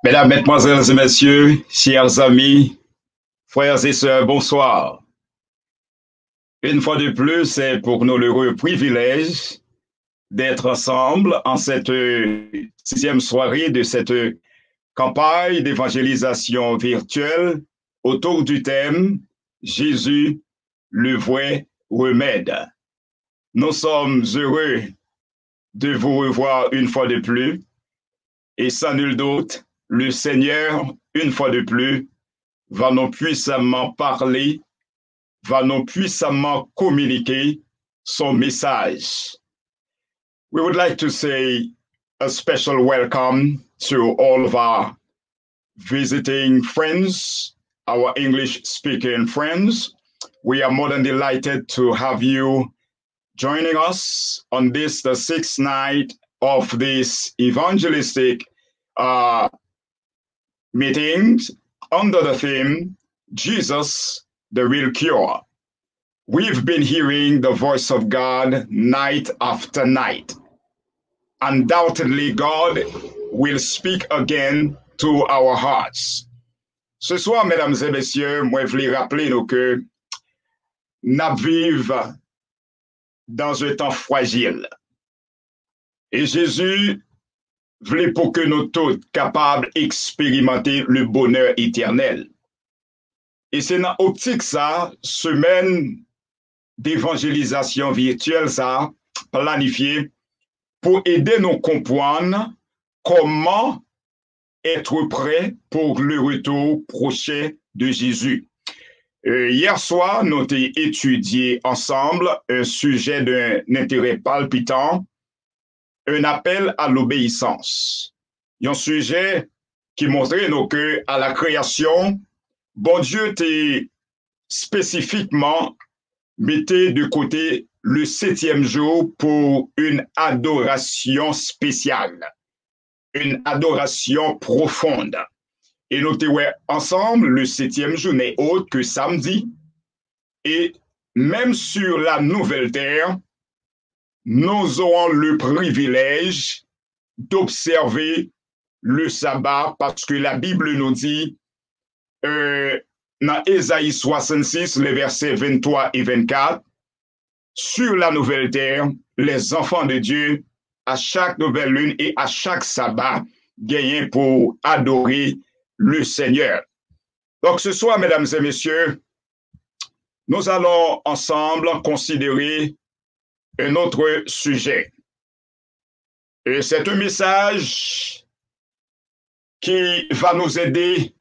Mesdames, Mesdemoiselles et Messieurs, chers amis, frères et sœurs, bonsoir. Une fois de plus, c'est pour nous l'heureux privilège d'être ensemble en cette sixième soirée de cette campagne d'évangélisation virtuelle autour du thème Jésus, le vrai remède. Nous sommes heureux de vous revoir une fois de plus et sans nul doute, le Seigneur, une fois de plus, va nous puissamment parler, va nous puissamment communiquer son message. We would like to say a special welcome to all of our visiting friends, our English speaking friends. We are more than delighted to have you joining us on this, the sixth night of this evangelistic meetings under the theme, Jesus, the real cure. We've been hearing the voice of God night after night. Undoubtedly, God will speak again to our hearts. Ce soir, mesdames et messieurs, moi, je voulais rappeler nous que nous vivons dans un temps fragile. Et Jésus voulait pour que nous tous capables d'expérimenter le bonheur éternel. Et c'est dans l'optique ça, semaine d'évangélisation virtuelle, ça, planifié pour aider nous comprendre comment être prêt pour le retour prochain de Jésus. Hier soir, nous avons étudié ensemble un sujet d'un intérêt palpitant, un appel à l'obéissance. Un sujet qui montrait nous que à la création, bon Dieu t'a spécifiquement mettez de côté le septième jour pour une adoration spéciale, une adoration profonde. Et nous étions ensemble, le septième jour n'est autre que samedi. Et même sur la nouvelle terre, nous aurons le privilège d'observer le sabbat parce que la Bible nous dit dans Ésaïe 66, les versets 23 et 24, sur la nouvelle terre, les enfants de Dieu, à chaque nouvelle lune et à chaque sabbat, gagnent pour adorer le Seigneur. Donc ce soir, mesdames et messieurs, nous allons ensemble considérer un autre sujet. Et c'est un message qui va nous aider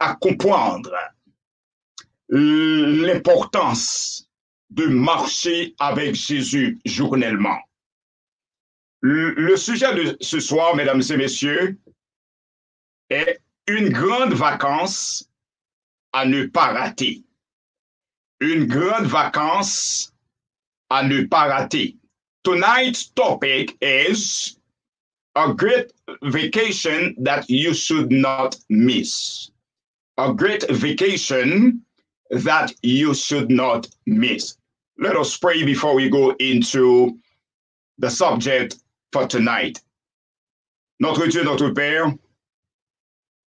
à comprendre l'importance de marcher avec Jésus journellement. Le sujet de ce soir, mesdames et messieurs, est une grande vacance à ne pas rater. Une grande vacance à ne pas rater. Tonight's topic is a great vacation that you should not miss. A great vacation that you should not miss. Let us pray before we go into the subject for tonight. Notre Dieu, notre Père,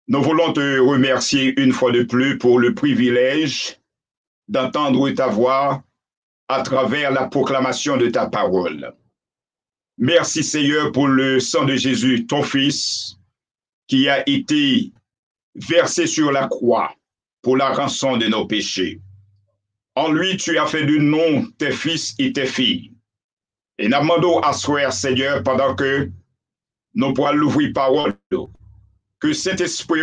nous voulons te remercier une fois de plus pour le privilège d'entendre ta voix à travers la proclamation de ta parole. Merci Seigneur pour le sang de Jésus, ton Fils, qui a été versé sur la croix pour la rançon de nos péchés. En lui, tu as fait de nous tes fils et tes filles. Et nous demandons à soi, Seigneur, pendant que nous pourrons l'ouvrir parole, que Saint-Esprit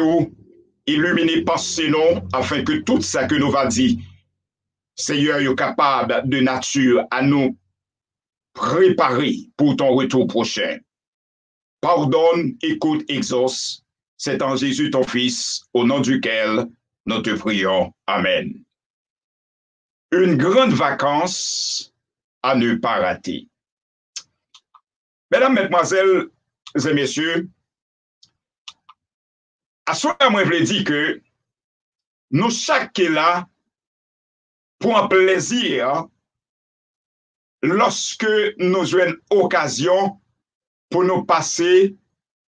illumine pensez nous afin que tout ça que nous va dire, Seigneur, est capable de nature à nous préparer pour ton retour prochain. Pardonne, écoute, exauce. C'est en Jésus ton Fils, au nom duquel nous te prions. Amen. Une grande vacance à ne pas rater. Mesdames, Mesdemoiselles et Messieurs, à ce moment, je voulais dire que nous, chaque qui est là, pour un plaisir, lorsque nous avons une occasion pour nous passer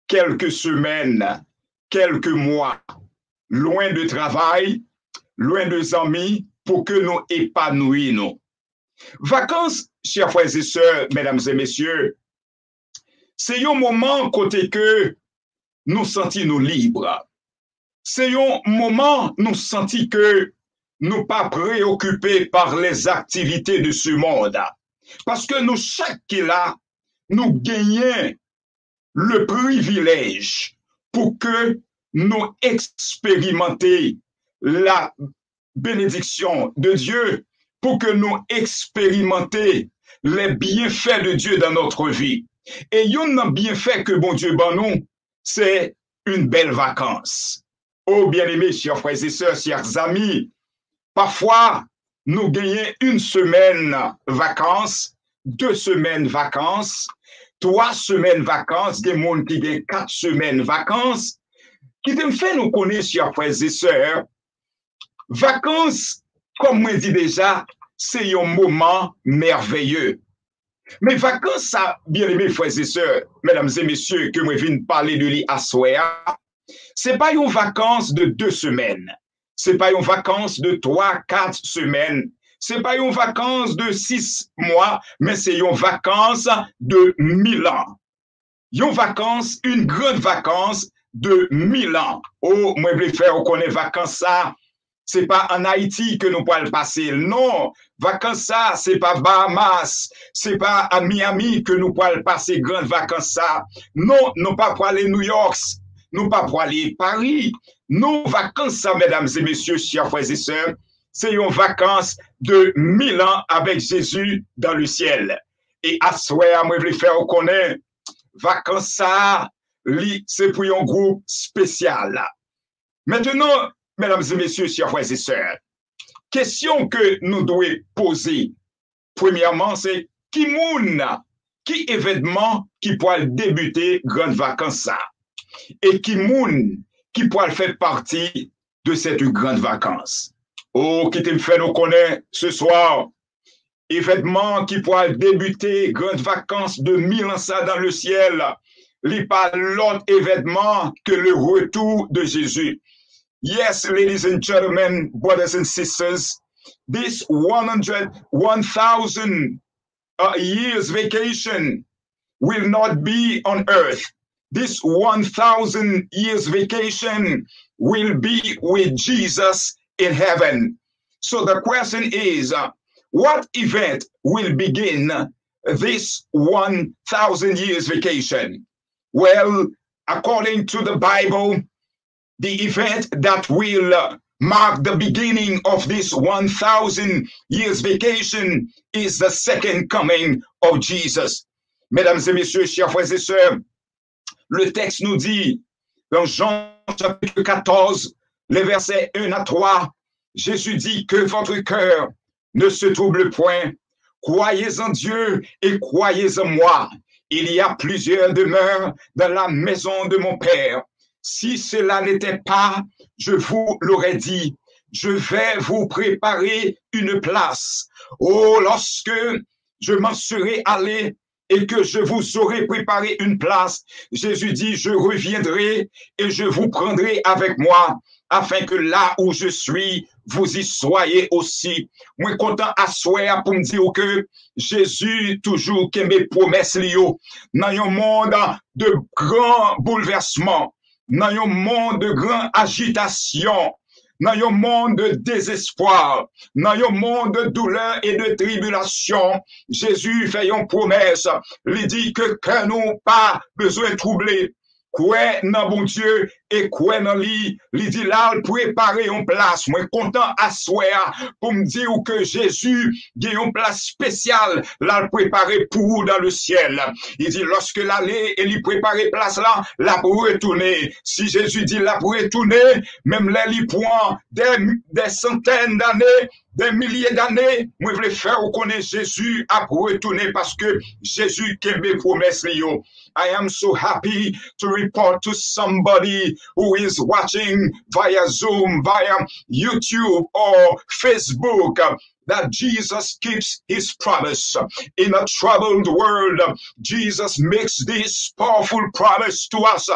quelques semaines, quelques mois, loin de travail, loin de amis, pour que nous épanouissions. Vacances, chers frères et sœurs, mesdames et messieurs, c'est un moment côté que nous sentons nous libres. C'est un moment nous sentons que nous pas préoccupés par les activités de ce monde. Parce que nous, chaque qui là, nous gagnons le privilège pour que nous expérimentions la bénédiction de Dieu, pour que nous expérimentions les bienfaits de Dieu dans notre vie. Et un bienfait que bon Dieu ban nous, c'est une belle vacance. Oh bien-aimés, chers frères et sœurs, chers amis, parfois nous gagnons une semaine vacances, 2 semaines vacances, 3 semaines vacances, des gens qui gagnent 4 semaines vacances, qui te fait nous connaître, chers frères et sœurs, vacances, comme moi dit déjà, c'est un moment merveilleux. Mais vacances, ça, bien aimés frères et sœurs, mesdames et messieurs, que moi viens parler de lui à soir, c'est pas une vacance de 2 semaines. C'est pas une vacance de 3, 4 semaines. C'est pas une vacance de 6 mois, mais c'est une vacance de 1000 ans. Une vacance, une grande vacance de 1000 ans. Oh, moi, je vais faire reconnaître vacances ça. C'est pas en Haïti que nous pouvons passer. Non, vacances ça, c'est pas Bahamas, c'est pas à Miami que nous pouvons passer grandes vacances ça. Non, non pas pour aller New York, non pas pour aller Paris. Non, vacances ça, mesdames et messieurs, chers frères et sœurs, c'est une vacance de 1000 ans avec Jésus dans le ciel. Et à ce soir, moi, je vais faire reconnaître vacances ça, c'est pour un groupe spécial. Maintenant, mesdames et messieurs, chers frères et sœurs, question que nous devons poser, premièrement, c'est qui événement qui pourrait débuter grande vacances ça? Et qui pourrait faire partie de cette grande vacance? Oh, qui te fait nous connaître ce soir, événement qui pourrait débuter grande vacances de 1000 ans ça dans le ciel, il pas l'autre événement que le retour de Jésus. Yes, ladies and gentlemen, brothers and sisters, this 1,000 years vacation will not be on earth. This 1,000 years vacation will be with Jesus in heaven. So the question is, what event will begin this 1,000 years vacation? Well, according to the Bible, the event that will mark the beginning of this 1,000 years vacation is the second coming of Jesus. Mesdames et messieurs, chers frères et sœurs, le texte nous dit, dans Jean chapitre 14, les versets 1 à 3, Jésus dit que votre cœur ne se trouble point. Croyez en Dieu et croyez en moi. Il y a plusieurs demeures dans la maison de mon Père. Si cela n'était pas, je vous l'aurais dit, je vais vous préparer une place. Oh, lorsque je m'en serai allé et que je vous aurai préparé une place, Jésus dit, je reviendrai et je vous prendrai avec moi, afin que là où je suis, vous y soyez aussi. Moi, content à soir pour me dire que Jésus, toujours qui mes promesses liées, dans un monde de grands bouleversements, dans un monde de grande agitation, dans un monde de désespoir, dans un monde de douleur et de tribulation, Jésus fait une promesse. Il dit que nous pas besoin de troubler. Quoi dans bon Dieu et quoi dans lui, il dit là, préparer une place. Moi, content à soir pour me dire que Jésus a une place spéciale, là, préparer pour vous dans le ciel. Il dit, lorsque l'aller et lui préparer place là, là pour retourner. Si Jésus dit là pour retourner, même là, il prend des centaines d'années, des milliers d'années, moi, je voulais faire reconnaître Jésus à retourner parce que Jésus qui mes promesses. I am so happy to report to somebody who is watching via Zoom, via YouTube or Facebook. that Jesus keeps his promise. In a troubled world, Jesus makes this powerful promise to us.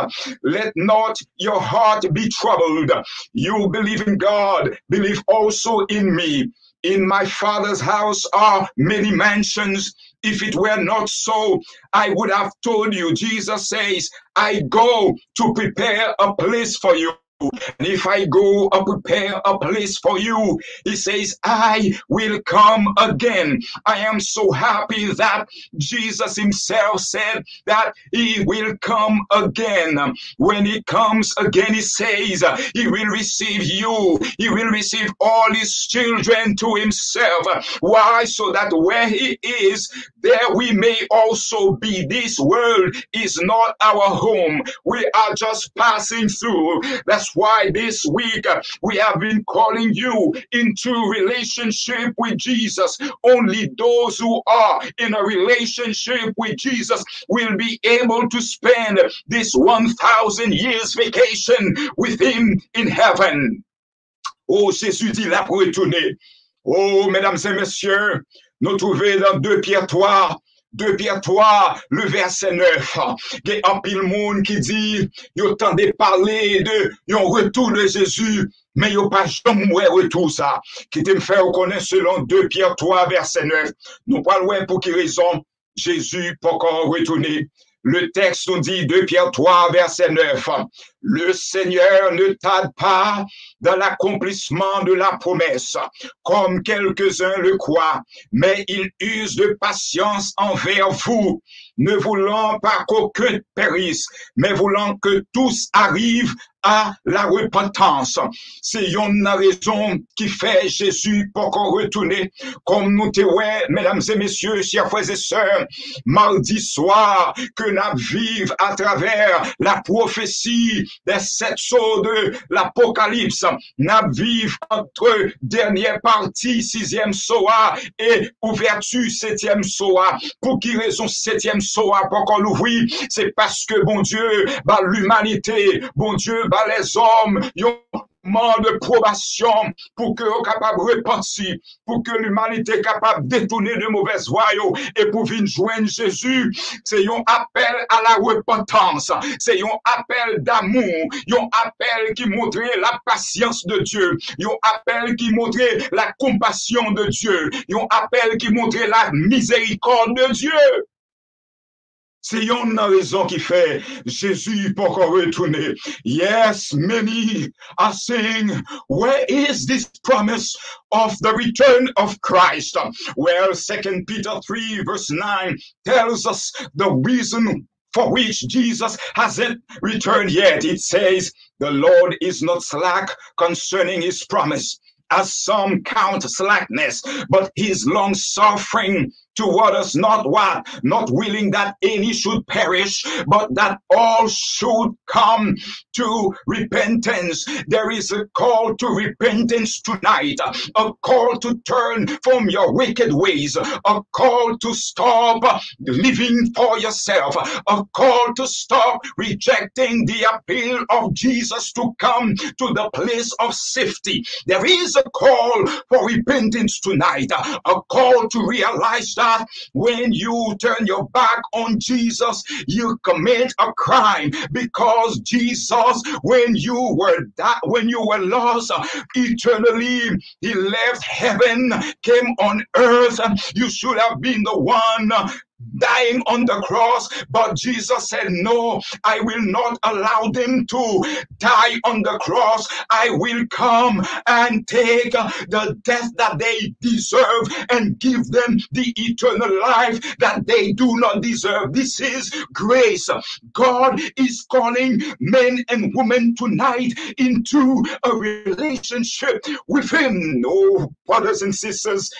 Let not your heart be troubled. You believe in God, believe also in me. In my Father's house are many mansions. If it were not so, I would have told you. Jesus says, I go to prepare a place for you. And if I go and prepare a place for you, he says, I will come again. I am so happy that Jesus himself said that he will come again. When he comes again, he says, he will receive you. He will receive all his children to himself. Why? So that where he is, there we may also be. This world is not our home. We are just passing through. That's why this week we have been calling you into relationship with Jesus. Only those who are in a relationship with Jesus will be able to spend this 1,000 years vacation with him in heaven. Oh, Jésus dit là pour retourner. Oh, mesdames et messieurs, nous trouvons dans 2 Pierre 3, 2 Pierre 3, le verset 9. Il y a un pile monde qui dit, il entendait parler de un retour de Jésus, mais il n'y a pas jamais retour ça. Qui te me fait reconnaître selon 2 Pierre 3, verset 9. Nous parlons pour quelle raison Jésus peut encore retourner. Le texte nous dit 2 Pierre 3, verset 9. Le Seigneur ne tarde pas dans l'accomplissement de la promesse, comme quelques-uns le croient, mais il use de patience envers vous, ne voulant pas qu'aucun périsse, mais voulant que tous arrivent à la repentance. C'est une raison qui fait Jésus pour qu'on retourne, comme nous te mesdames et messieurs, chers frères et sœurs, mardi soir, que nous vivons à travers la prophétie des 7 sceaux de l'Apocalypse. Nous vivons entre dernière partie, 6e soa et ouverture 7e soa. Pour qui raison 7e soa pour qu'on l'ouvre? C'est parce que bon Dieu, bah l'humanité, bon Dieu, bah les hommes, de probation pour que soient capables de repentir, pour que l'humanité soit capable de détourner de mauvaises voies et pour venir joindre Jésus. C'est un appel à la repentance, c'est un appel d'amour, un appel qui montrait la patience de Dieu, un appel qui montrait la compassion de Dieu, un appel qui montrait la miséricorde de Dieu. C'est une raison qui fait Jésus pour retourner. Yes, many are saying, where is this promise of the return of Christ? Well, 2 Peter 3 verse 9 tells us the reason for which Jesus hasn't returned yet. It says, the Lord is not slack concerning his promise, as some count slackness, but his long suffering toward us, not willing that any should perish, but that all should come to repentance. There is a call to repentance tonight, a call to turn from your wicked ways, a call to stop living for yourself, a call to stop rejecting the appeal of Jesus to come to the place of safety. There is a call for repentance tonight, a call to realize that when you turn your back on Jesus, you commit a crime, because Jesus, when you were lost eternally, he left heaven, came on earth. You should have been the one dying on the cross, but Jesus said, no, I will not allow them to die on the cross. I will come and take the death that they deserve and give them the eternal life that they do not deserve. This is grace. God is calling men and women tonight into a relationship with him. Oh, brothers and sisters,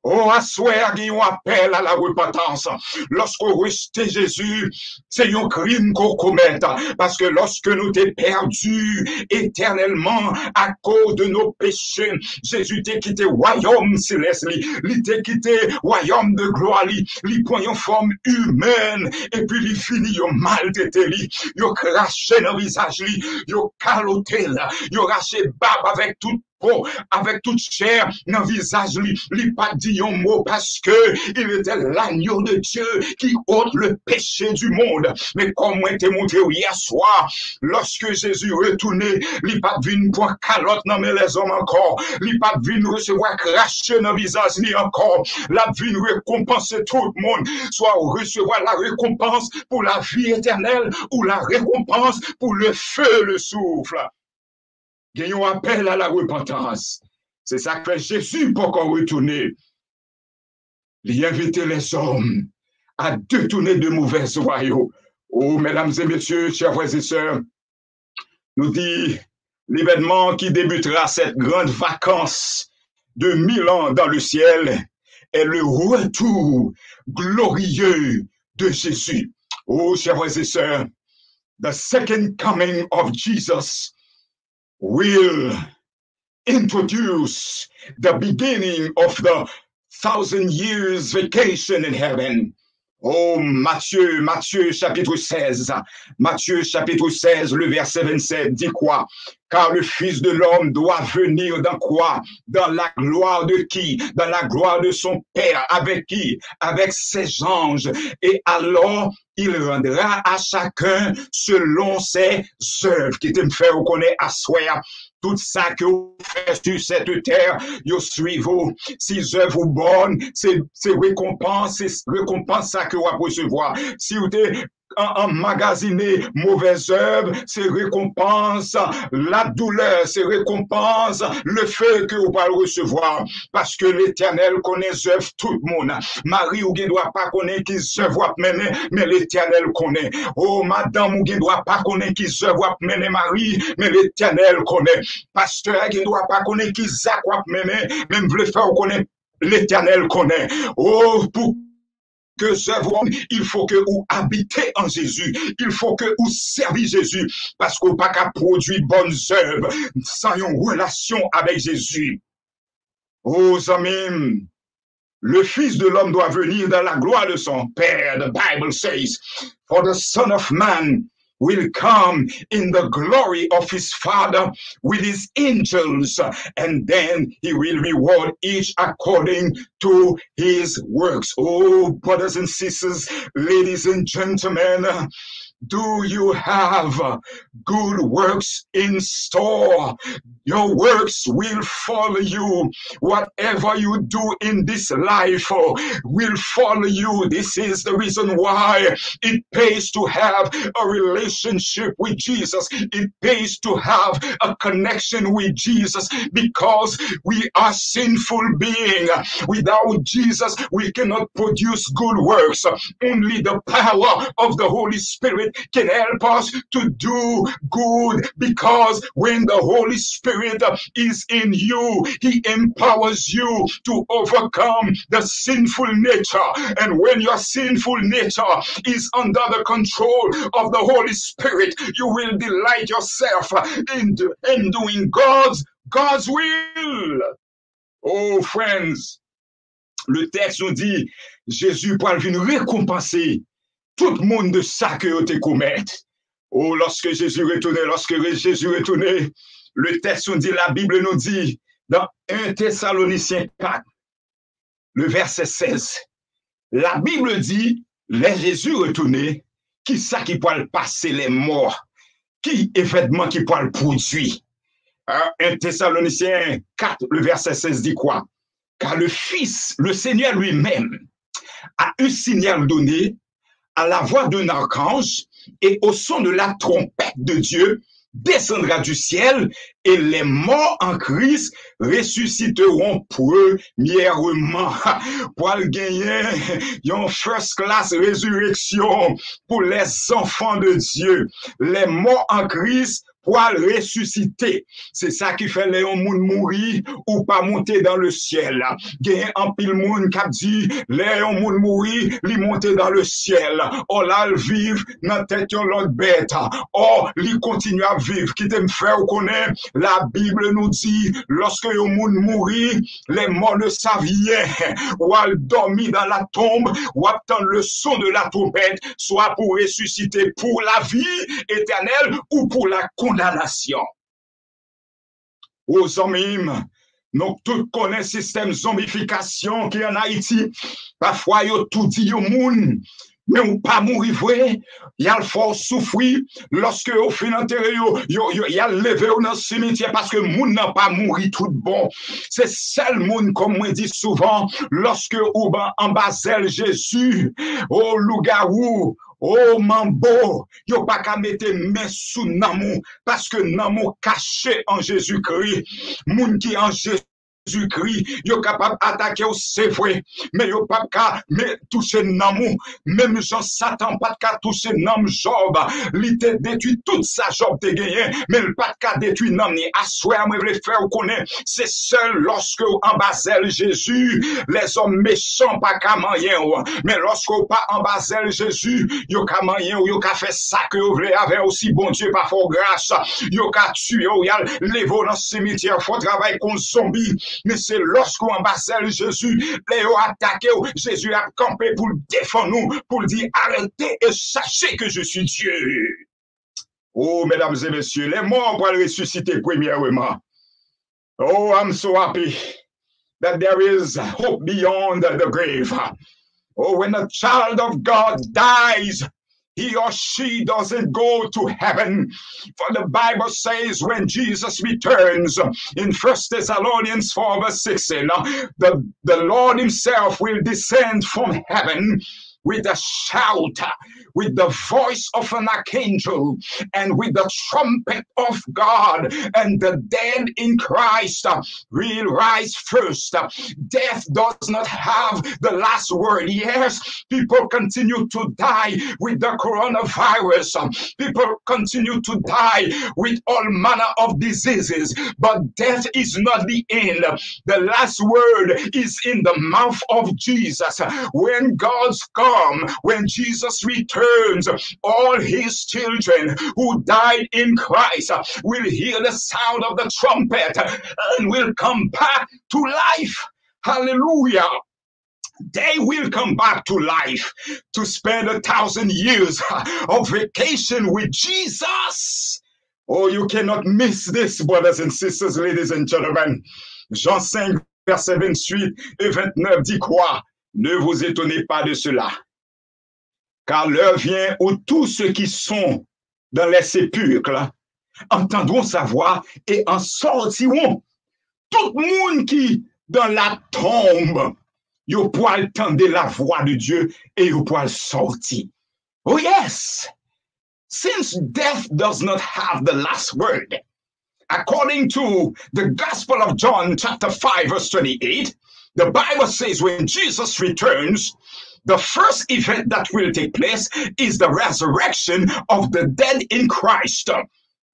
oh, à swear qu'il y a un appel à la repentance. Lorsque rejeter Jésus, c'est un crime qu'on commet. Parce que lorsque nous t'es perdus éternellement à cause de nos péchés, Jésus t'a quitté royaume céleste, il t'a quitté royaume de gloire, il prend une forme humaine, et puis il finit, il maltraité, il craché dans le visage, il caloté, il raché barbe avec tout peau, avec toute chair, dans le visage, il pas dit un mot parce que il était l'agneau de Dieu qui ôte le péché du monde. Mais comme moi t'ai montré hier soir, lorsque Jésus retournait, il pas venu pour calotte dans les hommes encore, il pas venu recevoir cracher dans le visage ni encore, la venu récompenser tout le monde, soit recevoir la récompense pour la vie éternelle ou la récompense pour le feu, le souffle. Gagnons appel à la repentance. C'est ça que fait Jésus pour qu'on retourne. Il invitait les hommes à détourner de mauvais royaux. Oh, mesdames et messieurs, chers frères et sœurs, nous dit l'événement qui débutera cette grande vacance de 1000 ans dans le ciel est le retour glorieux de Jésus. Oh, chers frères et sœurs, the second coming of Jesus will introduce the beginning of the 1,000 years vacation in heaven. Oh, Matthieu chapitre 16, Matthieu chapitre 16, le verset 27 dit quoi? Car le Fils de l'homme doit venir dans quoi? Dans la gloire de qui? Dans la gloire de son Père. Avec qui? Avec ses anges. Et alors, il rendra à chacun selon ses œuvres. Qui te me fait reconnaître à soi. Tout ça que vous faites sur cette terre, vous suivez. Si œuvres bonnes, c'est récompense, ça que vous recevoir. Si vous êtes emmagasiné mauvaise œuvre, c'est récompense la douleur, c'est récompense le feu que vous allez recevoir, parce que l'Éternel connaît œuvre tout le monde. Marie ou qui doit pas connaître qui œuvre mener, mais l'Éternel connaît. Oh madame ou qui doit pas connaître qui œuvre mener Marie, mais l'Éternel connaît. Pasteur qui doit pas connaître qui Zach mener, même le faire connaître, l'Éternel connaît. Oh pour que il faut que vous habitez en Jésus. Il faut que vous servez Jésus. Parce qu'on pas qu'à produire bonnes œuvres sans une relation avec Jésus. Oh, amis, le Fils de l'homme doit venir dans la gloire de son Père. The Bible says, for the Son of Man will come in the glory of his Father with his angels, and then he will reward each according to his works. Oh, brothers and sisters, ladies and gentlemen, do you have good works in store? Your works will follow you. Whatever you do in this life will follow you. This is the reason why it pays to have a relationship with Jesus. It pays to have a connection with Jesus, because we are sinful beings. Without Jesus, we cannot produce good works. Only the power of the Holy Spirit can help us to do good, because when the Holy Spirit is in you, he empowers you to overcome the sinful nature. And when your sinful nature is under the control of the Holy Spirit, you will delight yourself in doing God's will. Oh, friends, le texte nous dit, Jésus pourra venir récompenser tout le monde de ça que vous te commettez. Oh, lorsque Jésus retournait, le texte nous dit, la Bible nous dit, dans 1 Thessaloniciens 4, le verset 16, la Bible dit, les Jésus retournait, qui ça qui pourra passer les morts, qui événement qui pourra le produire. 1 Thessaloniciens 4, le verset 16 dit quoi? Car le Fils, le Seigneur lui-même, a un signal donné à la voix d'un archange et au son de la trompette de Dieu, descendra du ciel et les morts en Christ ressusciteront premièrement. Pour gagner une first class résurrection pour les enfants de Dieu. Les morts en Christ pour ressusciter. C'est ça qui fait les gens mourir ou pas monter dans le ciel. Il y a un pile monde qui dit les gens mourir, ils monter dans le ciel. Oh là, ils vivent dans tête de l'autre bête. Oh, ils continuent à vivre. Qui t'aime faire connaître, la Bible nous dit, lorsque les gens mourir, les morts ne savent rien. Ou à dormir dans la tombe, ou attendre le son de la trompette, soit pour ressusciter pour la vie éternelle ou pour la condamnation. aux amis, nous tous connaissons le système zombification qui est en Haïti. Parfois, yo tout dit yo moun, mais ou pas mourir vrai. Il y a le fort souffrir lorsque au fin enterré y a levé dans le cimetière parce que moun n'a pas mouru tout bon. C'est seul moun comme moi dit souvent lorsque ou en basel Jésus au loup-garou oh mambo, yo pas qu'à mettre main sous namou parce que namou caché en Jésus-Christ. Moun qui en Jésus-Christ, yo capable attaquer au c'est vrai, mais yo pas qu'à toucher namou. Même Jean Satan pas qu'à toucher nam Job. Li te détruit toute sa Job te gagné, mais le pas qu'à détruire nam ni. Assoir moi le faire connaître, c'est seul lorsque en basel Jésus, les hommes méchants pas qu'à moyen, mais lorsque pas en basel Jésus, yo ka moyen ou yo ka fait ça que vous voulez avec aussi bon Dieu pas fort grâce. Yo ka tuer ou yal levé dans le cimetière, faut travailler comme zombie. Mais c'est lorsqu'on embasselle Jésus, les ont attaqué, Jésus a campé pour défendre nous, pour dire arrêtez et sachez que je suis Dieu. Oh, mesdames et messieurs, les morts vont ressusciter premièrement. Oh, I'm so happy that there is hope beyond the grave. Oh, when a child of God dies, he or she doesn't go to heaven. For the Bible says when Jesus returns in 1 Thessalonians 4 verse 16, the Lord himself will descend from heaven with a shout, with the voice of an archangel, and with the trumpet of God, and the dead in Christ will rise first. Death does not have the last word. Yes, people continue to die with the coronavirus. People continue to die with all manner of diseases, but death is not the end. The last word is in the mouth of Jesus. When God's come, when Jesus returns, all his children who died in Christ will hear the sound of the trumpet and will come back to life. Hallelujah. They will come back to life to spend 1,000 years of vacation with Jesus. Oh, you cannot miss this, brothers and sisters, ladies and gentlemen. Jean 5, verset 28 et 29 dit quoi? Ne vous étonnez pas de cela. Car l'heure vient où tous ceux qui sont dans les sépulcres entendront sa voix et en sortiront. Tout le monde qui dans la tombe, yo pourra entendre la voix de Dieu et yo pourra sortir. Oh yes! Since death does not have the last word, according to the Gospel of John chapter 5 verse 28, the Bible says when Jesus returns, the first event that will take place is the resurrection of the dead in Christ.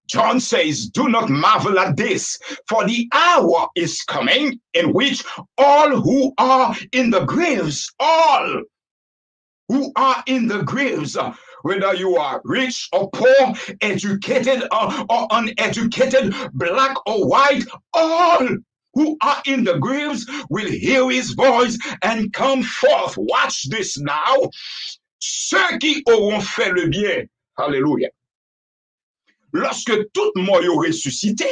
John says, do not marvel at this, for the hour is coming in which all who are in the graves, all who are in the graves, whether you are rich or poor, educated or uneducated, black or white, all who are in the graves will hear his voice and come forth. Watch this now. Ceux qui auront fait le bien. Hallelujah. Lorsque tout mort est ressuscité,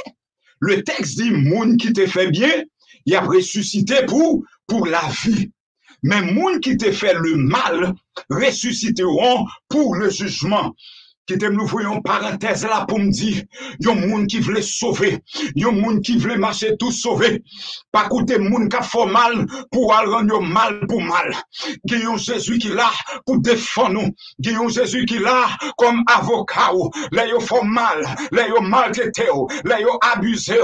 le texte dit, moun qui te fait bien, il a ressuscité pour la vie. Mais moun qui te fait le mal, ressusciteront pour le jugement. Qui te nous voyons parenthèse là pour me dire, yon moun qui voulait sauver, yon moun qui voulait marcher tout sauver, pas coûter moun qui fait mal pour rendre mal pour mal. Gayon Jésus qui là pour défendre nous, gayon Jésus qui là comme avocat, là yon fait mal, là yon maltraité, là yon abusé,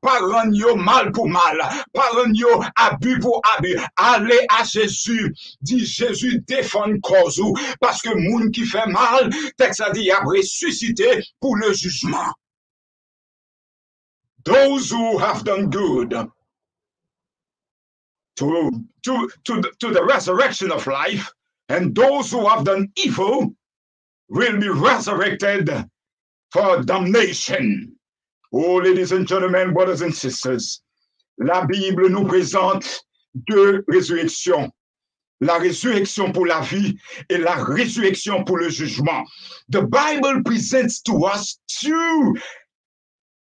pas rendre mal pour mal, pas rendre abus pour abus. Allez à Jésus, dit Jésus défend cause parce que moun qui fait mal, texte a dit, a ressuscité pour le jugement. Those who have done good to the resurrection of life, and those who have done evil will be resurrected for damnation. Oh, ladies and gentlemen, brothers and sisters, la Bible nous présente deux résurrections. La résurrection pour la vie et la résurrection pour le jugement. The Bible presents to us two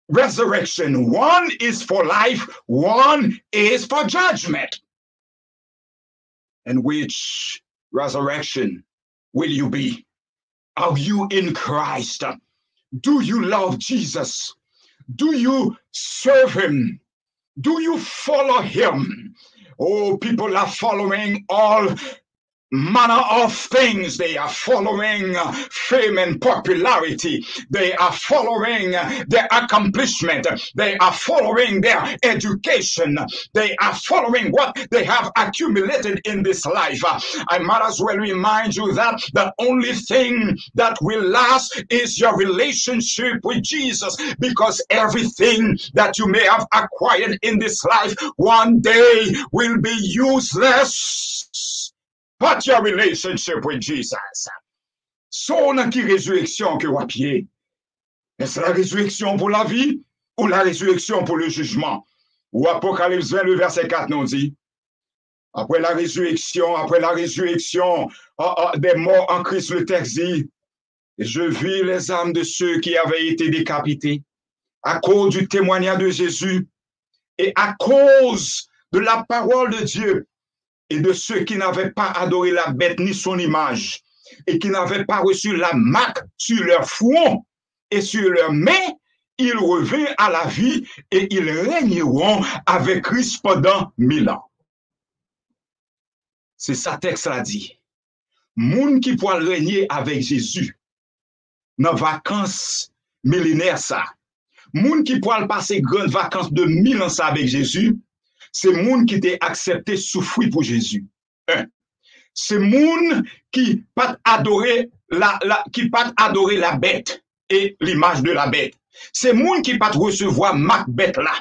resurrection. One is for life, one is for judgment. And which resurrection will you be? Are you in Christ? Do you love Jesus? Do you serve him? Do you follow him? Oh, people are following all manner of things. They are following fame and popularity. They are following their accomplishment. They are following their education. They are following what they have accumulated in this life. I might as well remind you that the only thing that will last is your relationship with Jesus, because everything that you may have acquired in this life one day will be useless. But your relationship with Jesus. Son qui résurrection que vous pied. Est-ce la résurrection pour la vie ou la résurrection pour le jugement? Ou Apocalypse 20, le verset 4 nous dit, après la résurrection des morts en Christ, le texte dit, je vis les âmes de ceux qui avaient été décapités à cause du témoignage de Jésus et à cause de la parole de Dieu. Et de ceux qui n'avaient pas adoré la bête ni son image, et qui n'avaient pas reçu la marque sur leur front et sur leurs mains, ils revinrent à la vie et ils régneront avec Christ pendant 1000 ans. C'est ça texte l'a dit. Moun qui pourra régner avec Jésus dans vacances millénaires ça. Moun qui pourra passer grandes vacances de 1000 ans ça avec Jésus. C'est moun qui t'a accepté souffrir pour Jésus. C'est moun qui pas adorer la bête et l'image de la bête. C'est moun qui pas recevoir marque bête là.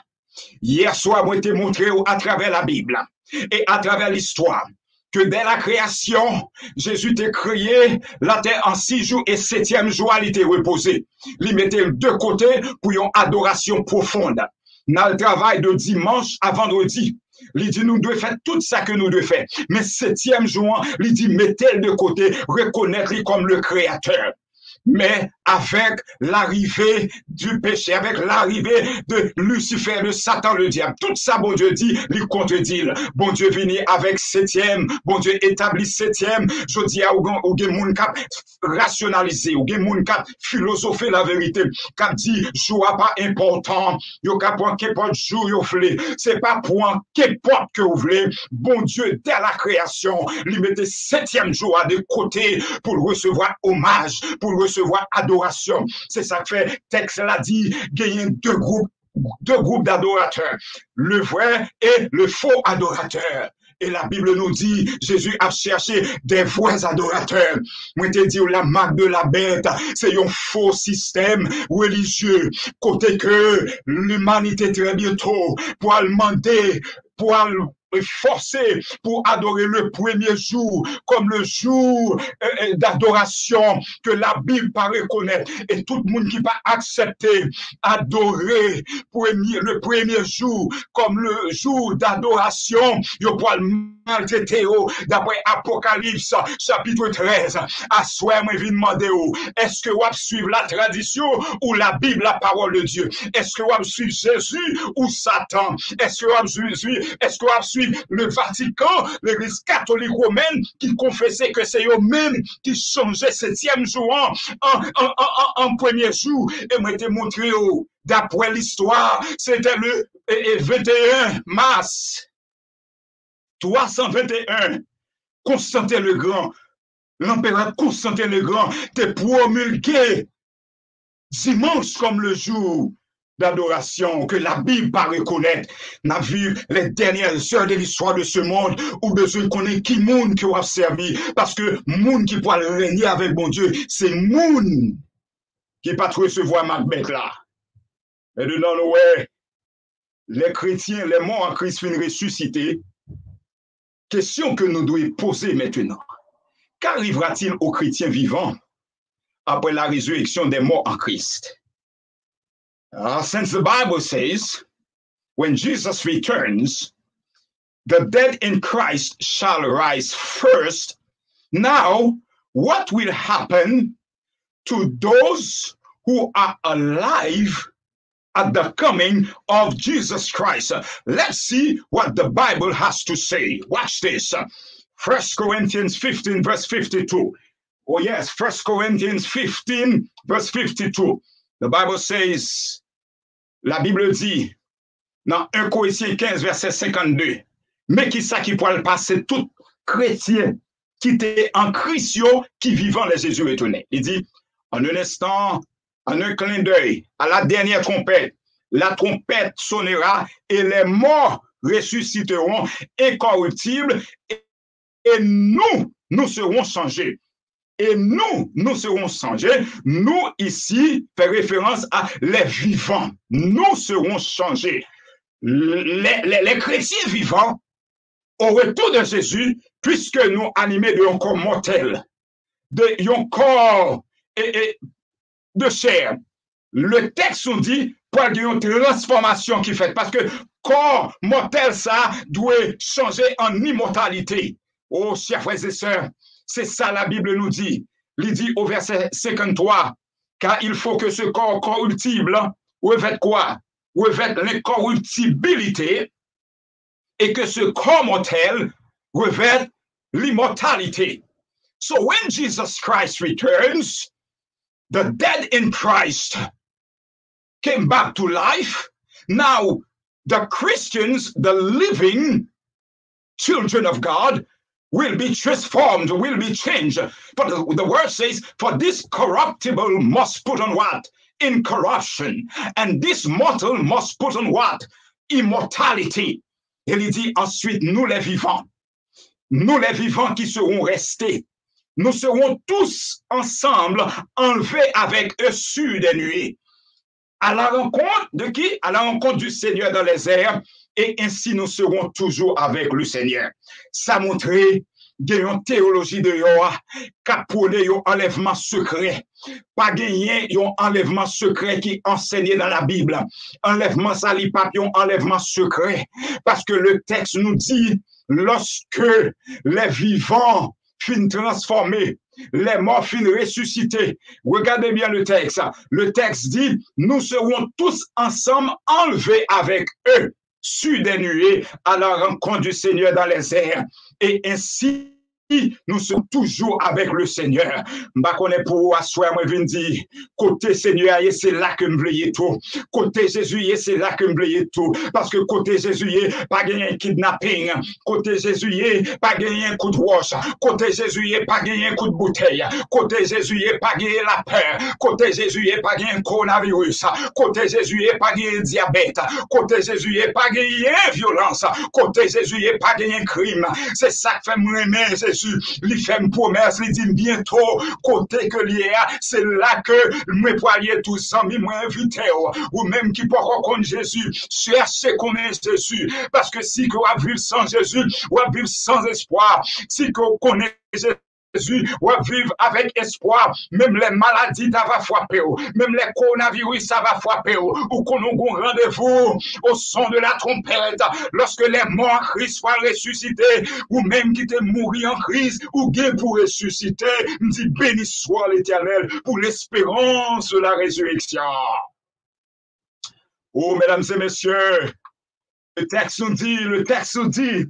Hier soir, moi t'ai montré à travers la Bible et à travers l'histoire que dès la création, Jésus t'a créé la terre en 6 jours et 7e jour, il était reposé. Il mettait de côté pour une adoration profonde. Dans le travail de dimanche à vendredi, il dit nous devons faire tout ça que nous devons faire. Mais 7e jour, il dit mettez-le de côté, reconnaître-le comme le créateur. Mais avec l'arrivée du péché, avec l'arrivée de Lucifer, de Satan, le diable, tout ça, bon Dieu dit, il contredit. Bon Dieu vini avec 7e, bon Dieu établit 7e, je dis à ou gen moun kap rationaliser, ou gen moun kap philosopher la vérité, kap dit, jour pas important, yo kap pour qu'importe jour yo vle, c'est pas pour qu'importe que vous voulez, bon Dieu, dès la création, il mettait 7e jour à de côté pour recevoir hommage, pour recevoir adoration. C'est ça que fait, texte l'a dit, gagner deux groupes d'adorateurs, le vrai et le faux adorateur. Et la Bible nous dit, Jésus a cherché des vrais adorateurs. Moi, te dis, la marque de la bête, c'est un faux système religieux. Côté que l'humanité très bientôt, pour demander, pour forcé pour adorer le premier jour comme le jour d'adoration que la Bible pas reconnaître, et tout le monde qui va accepter adorer le premier jour comme le jour d'adoration, il va maltraiter d'après Apocalypse chapitre 13. À soi moi vient demander est-ce que vous suivez la tradition ou la Bible, la parole de Dieu? Est-ce que vous suivez Jésus ou Satan? Est-ce que vous suivez le Vatican, l'Église catholique romaine, qui confessait que c'est eux-mêmes qui changeaient 7e jour en premier jour? Et moi, je montré, d'après l'histoire, c'était le 21 mars 321, Constantin le Grand, l'empereur Constantin le Grand, t'es promulgué dimanche comme le jour d'adoration que la Bible pas reconnaître. N'a vu les dernières heures de l'histoire de ce monde où besoin de connaître qui monde qui a servi, parce que monde qui pourra régner avec bon Dieu, c'est monde qui pas recevoir Macbeth là. Et de non, ouais, les chrétiens, les morts en Christ finissent ressuscités. Question que nous devons poser maintenant. Qu'arrivera-t-il aux chrétiens vivants après la résurrection des morts en Christ? Since the Bible says, when Jesus returns, the dead in Christ shall rise first. Now, what will happen to those who are alive at the coming of Jesus Christ. Let's see what the Bible has to say. Watch this. 1 Corinthians 15, verse 52. Oh yes, 1 Corinthians 15, verse 52. The Bible says, la Bible dit, dans 1 Corinthiens 15, verset 52, mais qui ça qui pourrait passer tout chrétien qui était en Christ, qui vivant les Jésus retourné. Il dit, en un instant, en un clin d'œil, à la dernière trompette, la trompette sonnera et les morts ressusciteront incorruptibles et nous serons changés. Et nous serons changés. Nous, ici, fait référence à les vivants. Nous serons changés. Les chrétiens vivants, au retour de Jésus, puisque nous animés de un corps mortel, de un corps de chair, le texte nous dit pour une transformation qui fait, parce que corps mortel, ça doit changer en immortalité. Oh, chers frères et sœurs, c'est ça la Bible nous dit. Il dit au verset 53, car il faut que ce corps corruptible revête quoi? Revête l'incorruptibilité et que ce corps mortel revête l'immortalité. So when Jesus Christ returns, the dead in Christ came back to life. Now, the Christians, the living children of God, will be transformed, will be changed. But the word says, for this corruptible must put on what? Incorruption. And this mortal must put on what? Immortality. Il dit ensuite, nous les vivants qui serons restés, nous serons tous ensemble enlevés avec eux sur des nuées. À la rencontre de qui? À la rencontre du Seigneur dans les airs, et ainsi nous serons toujours avec le Seigneur. Ça montre une théologie de Yoa, capolé un enlèvement secret. Pas gagné un enlèvement secret qui enseigné dans la Bible. Enlèvement sali papillon, enlèvement secret. Parce que le texte nous dit, lorsque les vivants finissent transformés, les morts finissent ressuscités. Regardez bien le texte. Le texte dit, nous serons tous ensemble enlevés avec eux sur des nuées à la rencontre du Seigneur dans les airs. Et ainsi, nous sommes toujours avec le Seigneur. Bah qu'on est pour asseoir, moi viens dire, côté Seigneur, c'est là que me voulez tout. Côté Jésus, c'est là que me voulez tout. Parce que côté Jésus, pas gagner un kidnapping. Côté Jésus, pas gagner un coup de roche. Côté Jésus, pas gagner un coup de bouteille. Côté Jésus, pas gagner la peur. Côté Jésus, pas gagner un coronavirus. Côté Jésus, pas gagner diabète. Côté Jésus, pas gagner violence. Côté Jésus, pas gagner crime. C'est ça que fait m'aimer Jésus. Il fait une promesse, il dit bientôt, côté que l'hier, c'est là que mes poiliers tous amis m'ont invité, ou même qui peut connaître Jésus, cherchez qu'on est Jésus, parce que si qu'on va vivre sans Jésus, on va vivre sans espoir, si qu'on connaît Jésus, on va vivre avec espoir, même les maladies, ça va frapper, même les coronavirus, ça va frapper, ou qu'on a un rendez-vous au son de la trompette, lorsque les morts en Christ soient ressuscités, ou même qui étaient mourir en Christ, ou bien pour ressusciter, nous dit béni soit l'Éternel pour l'espérance de la résurrection. Oh, mesdames et messieurs, le texte nous dit,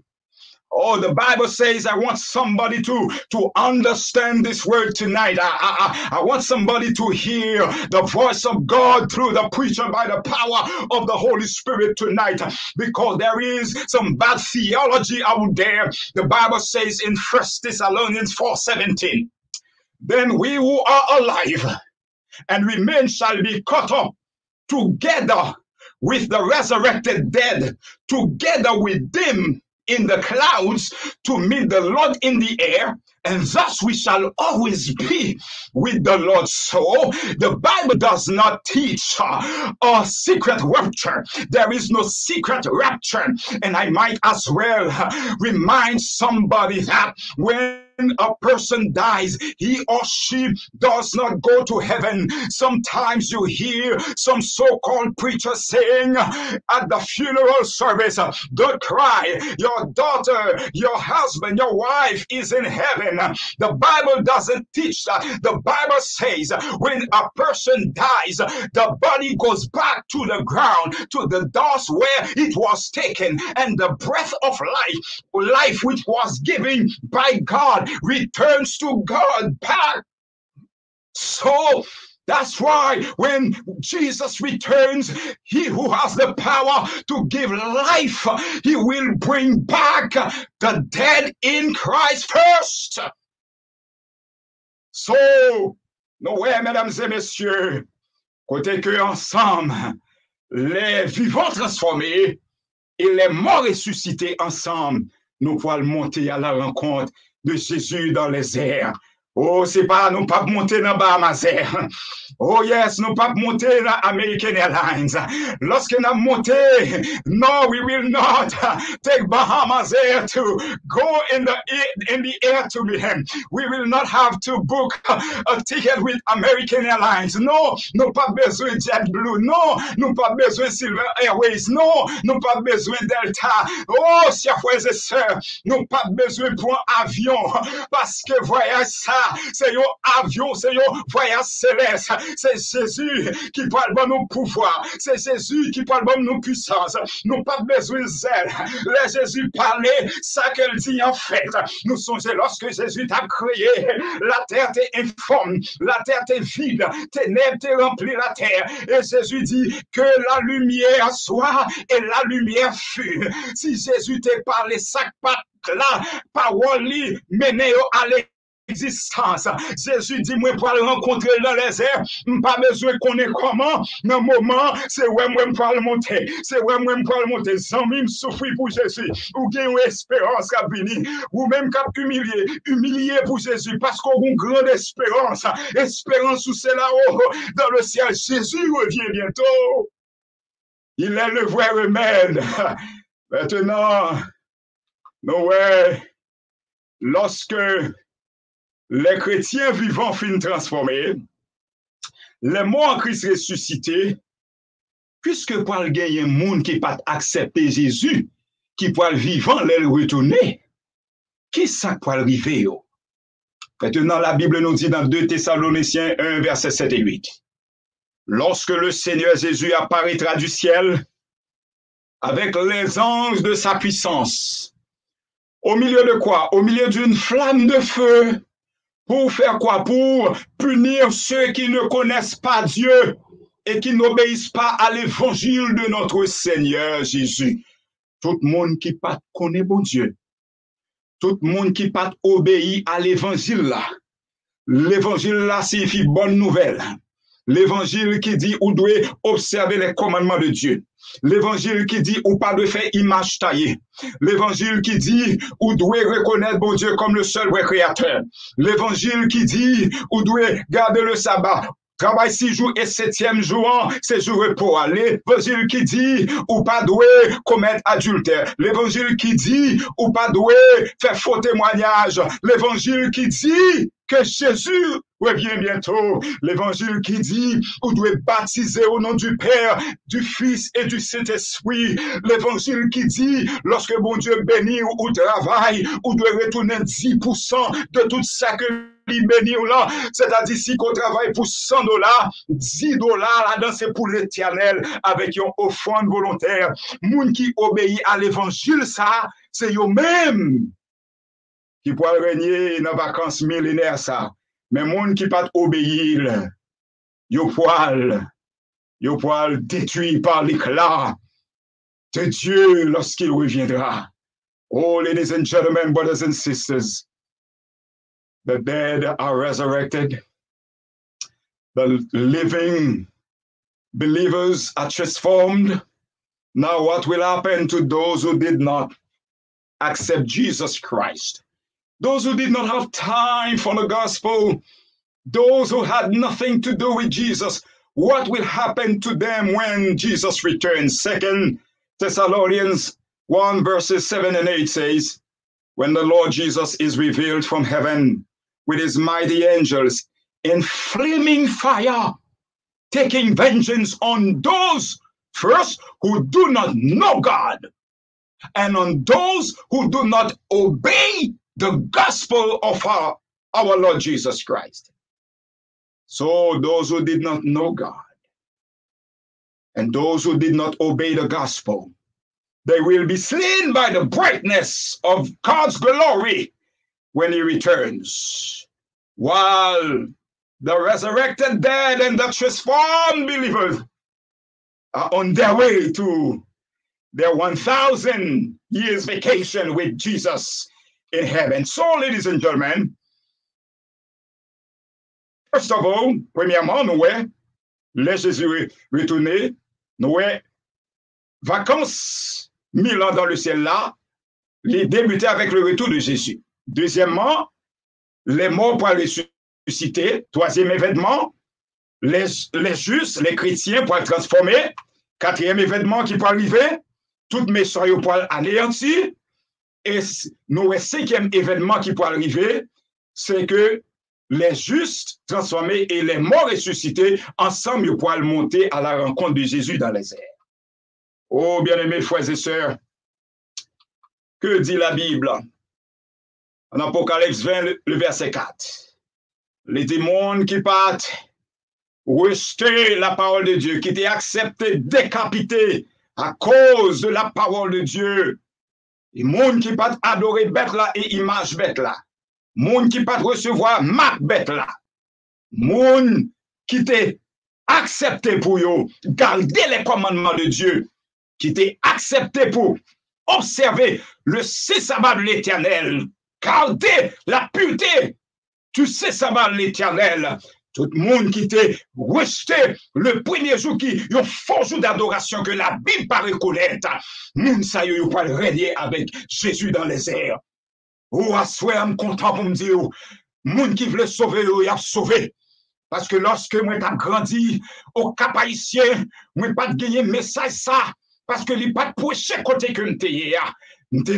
oh, the Bible says, I want somebody to understand this word tonight. I want somebody to hear the voice of God through the preacher by the power of the Holy Spirit tonight, because there is some bad theology out there. The Bible says in 1 Thessalonians 4:17, then we who are alive and remain shall be caught up together with the resurrected dead, together with them in the clouds to meet the Lord in the air, and thus we shall always be with the Lord. So the Bible does not teach a secret rapture. There is no secret rapture. And I might as well remind somebody that when a person dies, he or she does not go to heaven. Sometimes you hear some so-called preacher saying at the funeral service, don't cry, your daughter, your husband, your wife is in heaven. The Bible doesn't teach that. The Bible says when a person dies, the body goes back to the ground, to the dust where it was taken, and the breath of life which was given by God returns to God back. So that's why when Jesus returns, he who has the power to give life, he will bring back the dead in Christ first. So, ouais, mesdames et messieurs, côté que ensemble, les vivants transformés et les morts ressuscités ensemble, nous pouvons monter à la rencontre de Jésus dans les airs. Oh, c'est pas, nous pas monter dans Bahamas Air. Oh yes, nous pas monter dans American Airlines. Lorsque nous monter, no, we will not take Bahamas Air to go in the air to him. We will not have to book a ticket with American Airlines. No, nous pas besoin JetBlue. No, nous pas besoin Silver Airways. No, nous pas besoin Delta. Oh, chers frères et sœurs, nous pas besoin pour un avion parce que voyage ça, c'est un avion, c'est un voyage céleste. C'est Jésus qui parle de nos pouvoirs. C'est Jésus qui parle de nos puissances. Nous n'avons pas besoin de zèle. Là, Jésus parlait, ça qu'elle dit en fait. Nous songeons lorsque Jésus t'a créé, la terre t'est informe, la terre t'est vide, ténèbres t'est rempli la terre. Et Jésus dit que la lumière soit et la lumière fut. Si Jésus t'a parlé, ça la parole menée à existence. Jésus dit, moi, pour le rencontrer dans les airs, pas besoin qu'on ait comment, dans le moment, c'est où moi, pour le monter. C'est où moi, pour le monter. Sans même souffrir pour Jésus. Ou gagne une espérance, béni. Ou même cap humilié pour Jésus, parce qu'on a une grande espérance. Espérance où c'est là-haut, dans le ciel. Jésus revient bientôt. Il est le vrai remède. Maintenant, Noé, lorsque les chrétiens vivants finissent transformés, les morts en Christ ressuscités, puisque pour le gagner un monde qui n'a pas accepté Jésus, qui pour le vivant, les retourner, qui ça pour arriver? Maintenant, la Bible nous dit dans 2 Thessaloniciens 1, versets 7 et 8, lorsque le Seigneur Jésus apparaîtra du ciel avec les anges de sa puissance, au milieu de quoi? Au milieu d'une flamme de feu. Pour faire quoi? Pour punir ceux qui ne connaissent pas Dieu et qui n'obéissent pas à l'évangile de notre Seigneur Jésus. Tout le monde qui pas connaît bon Dieu, tout le monde qui pas obéit à l'évangile là signifie bonne nouvelle. L'évangile qui dit ou doit observer les commandements de Dieu. L'évangile qui dit ou pas de faire image taillée. L'évangile qui dit ou doit reconnaître bon Dieu comme le seul vrai créateur. L'évangile qui dit ou doit garder le sabbat. Travail 6 jours et 7e jour, c'est jour repos. L'évangile qui dit ou pas doit commettre adultère. L'évangile qui dit ou pas doit faire faux témoignage. L'évangile qui dit que Jésus revient bientôt. L'évangile qui dit on doit baptiser au nom du Père, du Fils et du Saint-Esprit. L'évangile qui dit lorsque bon Dieu bénit ou travaille, on doit retourner 10% de tout ça que il bénit là. C'est-à-dire si qu'on travaille pour $100, $10 là-dedans c'est pour l'éternel avec une offrande volontaire. Moun qui obéit à l'évangile ça, c'est eux-mêmes qui pourra régner dans vacances millénaires ça. Mais moun qui pas obéir, yo pourra détruit par l'éclat de Dieu lorsqu'il reviendra. Oh, ladies and gentlemen, brothers and sisters, the dead are resurrected. The living believers are transformed. Now what will happen to those who did not accept Jesus Christ? Those who did not have time for the gospel, those who had nothing to do with Jesus, what will happen to them when Jesus returns? 2 Thessalonians 1 verses 7 and 8 says, when the Lord Jesus is revealed from heaven with his mighty angels in flaming fire, taking vengeance on those first who do not know God and on those who do not obey the gospel of our Lord Jesus Christ. So those who did not know God and those who did not obey the gospel, they will be slain by the brightness of God's glory when he returns, while the resurrected dead and the transformed believers are on their way to their 1,000 years vacation with Jesus in heaven. So, ladies and gentlemen, first of all, premièrement, nous voyons les Jésus retourné, nous voyons vacances 1000 ans dans le ciel là, les débuter avec le retour de Jésus. Deuxièmement, les morts pour ressusciter. Troisième événement, les justes, les chrétiens pour être transformés. Quatrième événement qui peut arriver, toutes mes soeurs pour anéantir. Et nous, cinquième événement qui peut arriver, c'est que les justes transformés et les morts ressuscités, ensemble, ils pourront monter à la rencontre de Jésus dans les airs. Oh, bien-aimés frères et sœurs, que dit la Bible? En Apocalypse 20, le verset 4. Les démons qui partent rejeter la parole de Dieu, qui étaient acceptés, décapités à cause de la parole de Dieu. Les gens qui partent adorer bête là et image bête là. Moun qui pas recevoir marque bête là. Moun qui t'est accepté pour yo, garder les commandements de Dieu, qui t'est accepté pour observer le sabbat de l'Éternel, garder la pureté du sabbat de l'Éternel. Tout le monde qui t'est rejeté le premier jour qui un faux jour d'adoration que la Bible pas reconnaître. Moun sa yo pas régner avec Jésus dans les airs. Oh, à souhait, je suis content pour me dire, moun qui veut sauver, il a sauvé. Parce que lorsque moi j'ai grandi au Cap Haïtien, moi pas gagné message ça, parce que il pas prêché côté que m'étais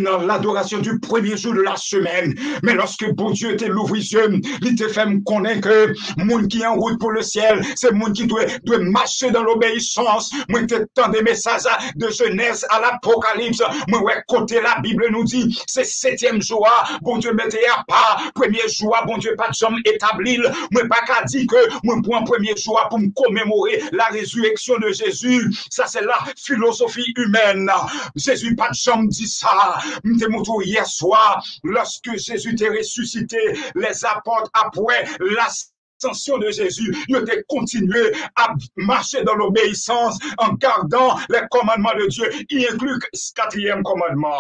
dans l'adoration du premier jour de la semaine. Mais lorsque bon Dieu te l'ouvre les yeux, il te fait me connaître que moun qui est en route pour le ciel, c'est moun qui doit marcher dans l'obéissance. Moi, te tends des messages de Genèse à l'Apocalypse. Moi, ouais, côté la Bible nous dit, c'est septième jour, bon Dieu mettait à part, premier jour, bon Dieu pas de jambe établi. Moi, pas qu'à dire que moi, pour un premier jour, pour me commémorer la résurrection de Jésus. Ça, c'est la philosophie humaine. Jésus pas de jambe dit ça. M'te montré hier soir, lorsque Jésus t'est ressuscité, les apôtres après l'ascension de Jésus, ils ont continué à marcher dans l'obéissance en gardant les commandements de Dieu. Il inclut ce quatrième commandement.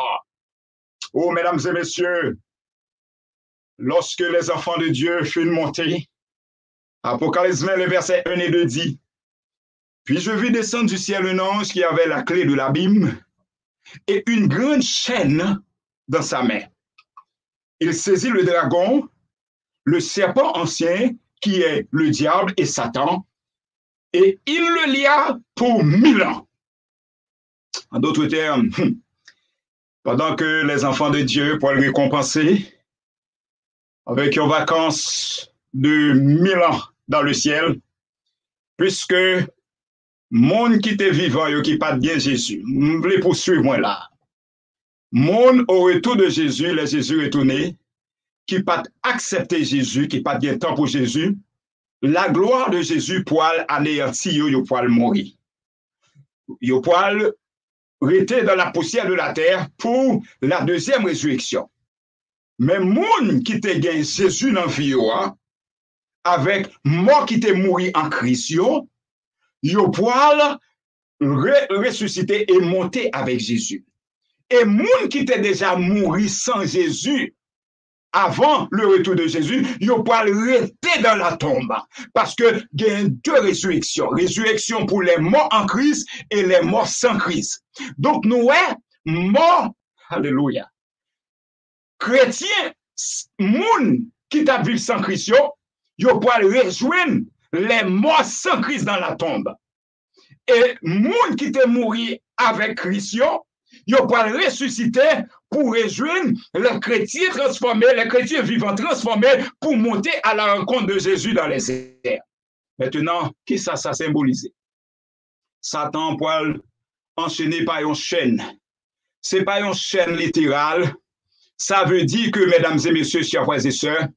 Oh, mesdames et messieurs, lorsque les enfants de Dieu furent montés, Apocalypse 20, le verset 1 et 2 dit, puis je vis descendre du ciel un ange qui avait la clé de l'abîme et une grande chaîne dans sa main. Il saisit le dragon, le serpent ancien, qui est le diable et Satan, et il le lia pour 1000 ans. En d'autres termes, pendant que les enfants de Dieu pourraient le récompenser avec une vacance de 1000 ans dans le ciel, puisque monde qui était vivant et qui pas bien Jésus, vous voulez poursuivre moi là. Monde au retour de Jésus, les Jésus retourné, qui pas accepter Jésus, qui pas bien temps pour Jésus, la gloire de Jésus pour anéantir, yo pour mourir. Yo pour rester dans la poussière de la terre pour la deuxième résurrection. Mais monde qui te gagne Jésus dans vie avec mort qui te mourir en Christ yo poil ressusciter et monter avec Jésus. Et moun qui était déjà mouru sans Jésus avant le retour de Jésus, yo poil rester dans la tombe parce que il y a deux résurrections, résurrection pour les morts en Christ et les morts sans Christ. Donc nous morts, alléluia. Chrétiens, moun qui t'a vécu sans Christ yo poil rejoindre les morts sans Christ dans la tombe. Et moun qui te mouru avec Christ, Ils vont ressusciter pour rejoindre les chrétiens transformés, les chrétiens vivants transformés pour monter à la rencontre de Jésus dans les airs. Maintenant, qui ça symbolise? Satan pour enchaîné par une chaîne. Ce n'est pas une chaîne littérale. Ça veut dire que, mesdames et messieurs, chers frères et sœurs,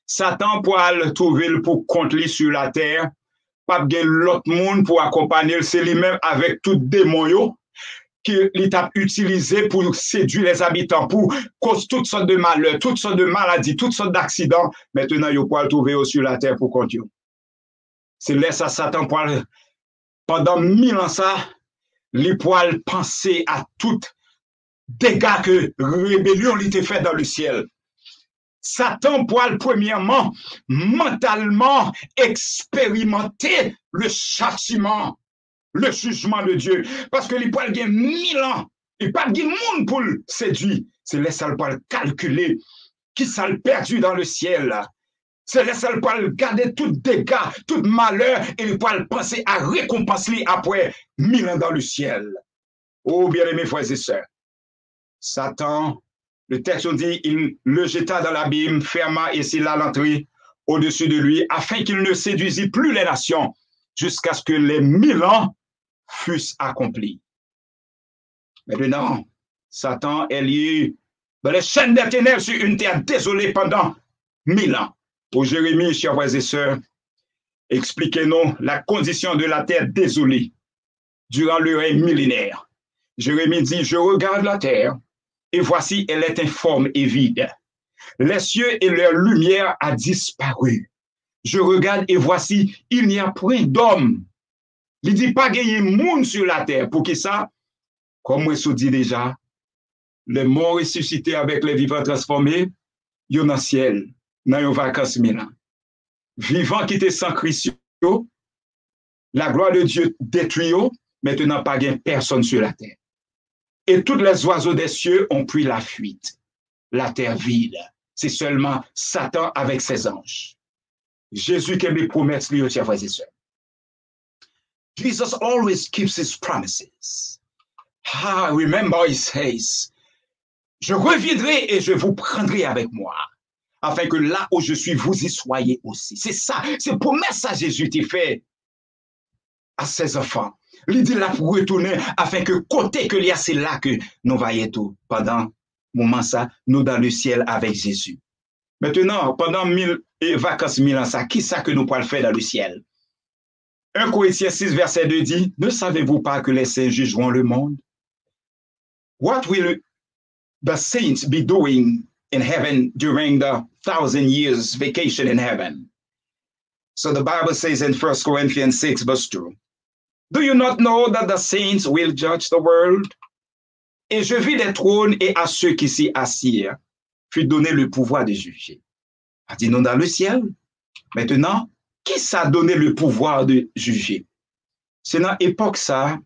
Satan pour trouver pour compter sur la terre, pas de l'autre monde pour accompagner, c'est lui-même avec tout démon qu'il a utilisé pour séduire les habitants, pour cause toutes sortes de malheurs, toutes sortes de maladies, toutes sortes d'accidents. Maintenant, il peut le trouver sur la terre pour compter. C'est là ça Satan pour pendant 1000 ans ça, les poils penser à tout dégâts que rébellion était fait dans le ciel. Satan poil premièrement mentalement expérimenter le châtiment, le jugement de Dieu, parce que les poils gagnent 1000 ans, et pas de monde pour le séduire. C'est les seuls poils calculer qui s'est perdu dans le ciel. C'est les seuls poils garder tout dégâts, tout malheur, et les poils penser à récompenser après 1000 ans dans le ciel. Oh, bien-aimés frères et sœurs, Satan, le texte dit, il le jeta dans l'abîme, ferma et scella l'entrée au-dessus de lui, afin qu'il ne séduisit plus les nations, jusqu'à ce que les 1000 ans fussent accomplis. Maintenant, Satan est lié dans les chaînes des ténèbres sur une terre désolée pendant 1000 ans. Pour Jérémie, chers frères et sœurs, expliquez-nous la condition de la terre désolée durant le règne millénaire. Jérémie dit, je regarde la terre, et voici, elle est informe et vide. Les cieux et leur lumière a disparu. Je regarde et voici, il n'y a point d'homme. Il dit pas qu'il y ait monde sur la terre. Pour qui ça? Comme moi je dis déjà, les morts ressuscités avec les vivants transformés, ils sont dans le ciel, dans les vacances 1000 ans. Vivants qui étaient sans Christ, la gloire de Dieu détruit, maintenant pas de personne sur la terre. Et tous les oiseaux des cieux ont pris la fuite. La terre vide. C'est seulement Satan avec ses anges. Jésus qui me promet, lui, chers frères et sœurs. Jesus always keeps his promises. Ah, remember he says, je reviendrai et je vous prendrai avec moi, afin que là où je suis, vous y soyez aussi. C'est ça, c'est promesse à Jésus qui fait à ses enfants. Il dit là pour retourner afin que côté que il y a, c'est là que nous voyons tout. Pendant moment ça, nous dans le ciel avec Jésus. Maintenant, pendant 1000 vacances 1000 ans, ça, qui ça que nous pouvons faire dans le ciel? 1 Corinthiens 6, verset 2 dit, ne savez-vous pas que les saints jugeront le monde? What will the saints be doing in heaven during the 1,000 years vacation in heaven? So the Bible says in 1 Corinthians 6, verse 2, do you not know that the saints will judge the world? Et je vis les trônes et à ceux qui s'y assirent, fut donné le pouvoir de juger. Dit-nous dans le ciel. Maintenant, qui s'est donné le pouvoir de juger? C'est dans l'époque ça,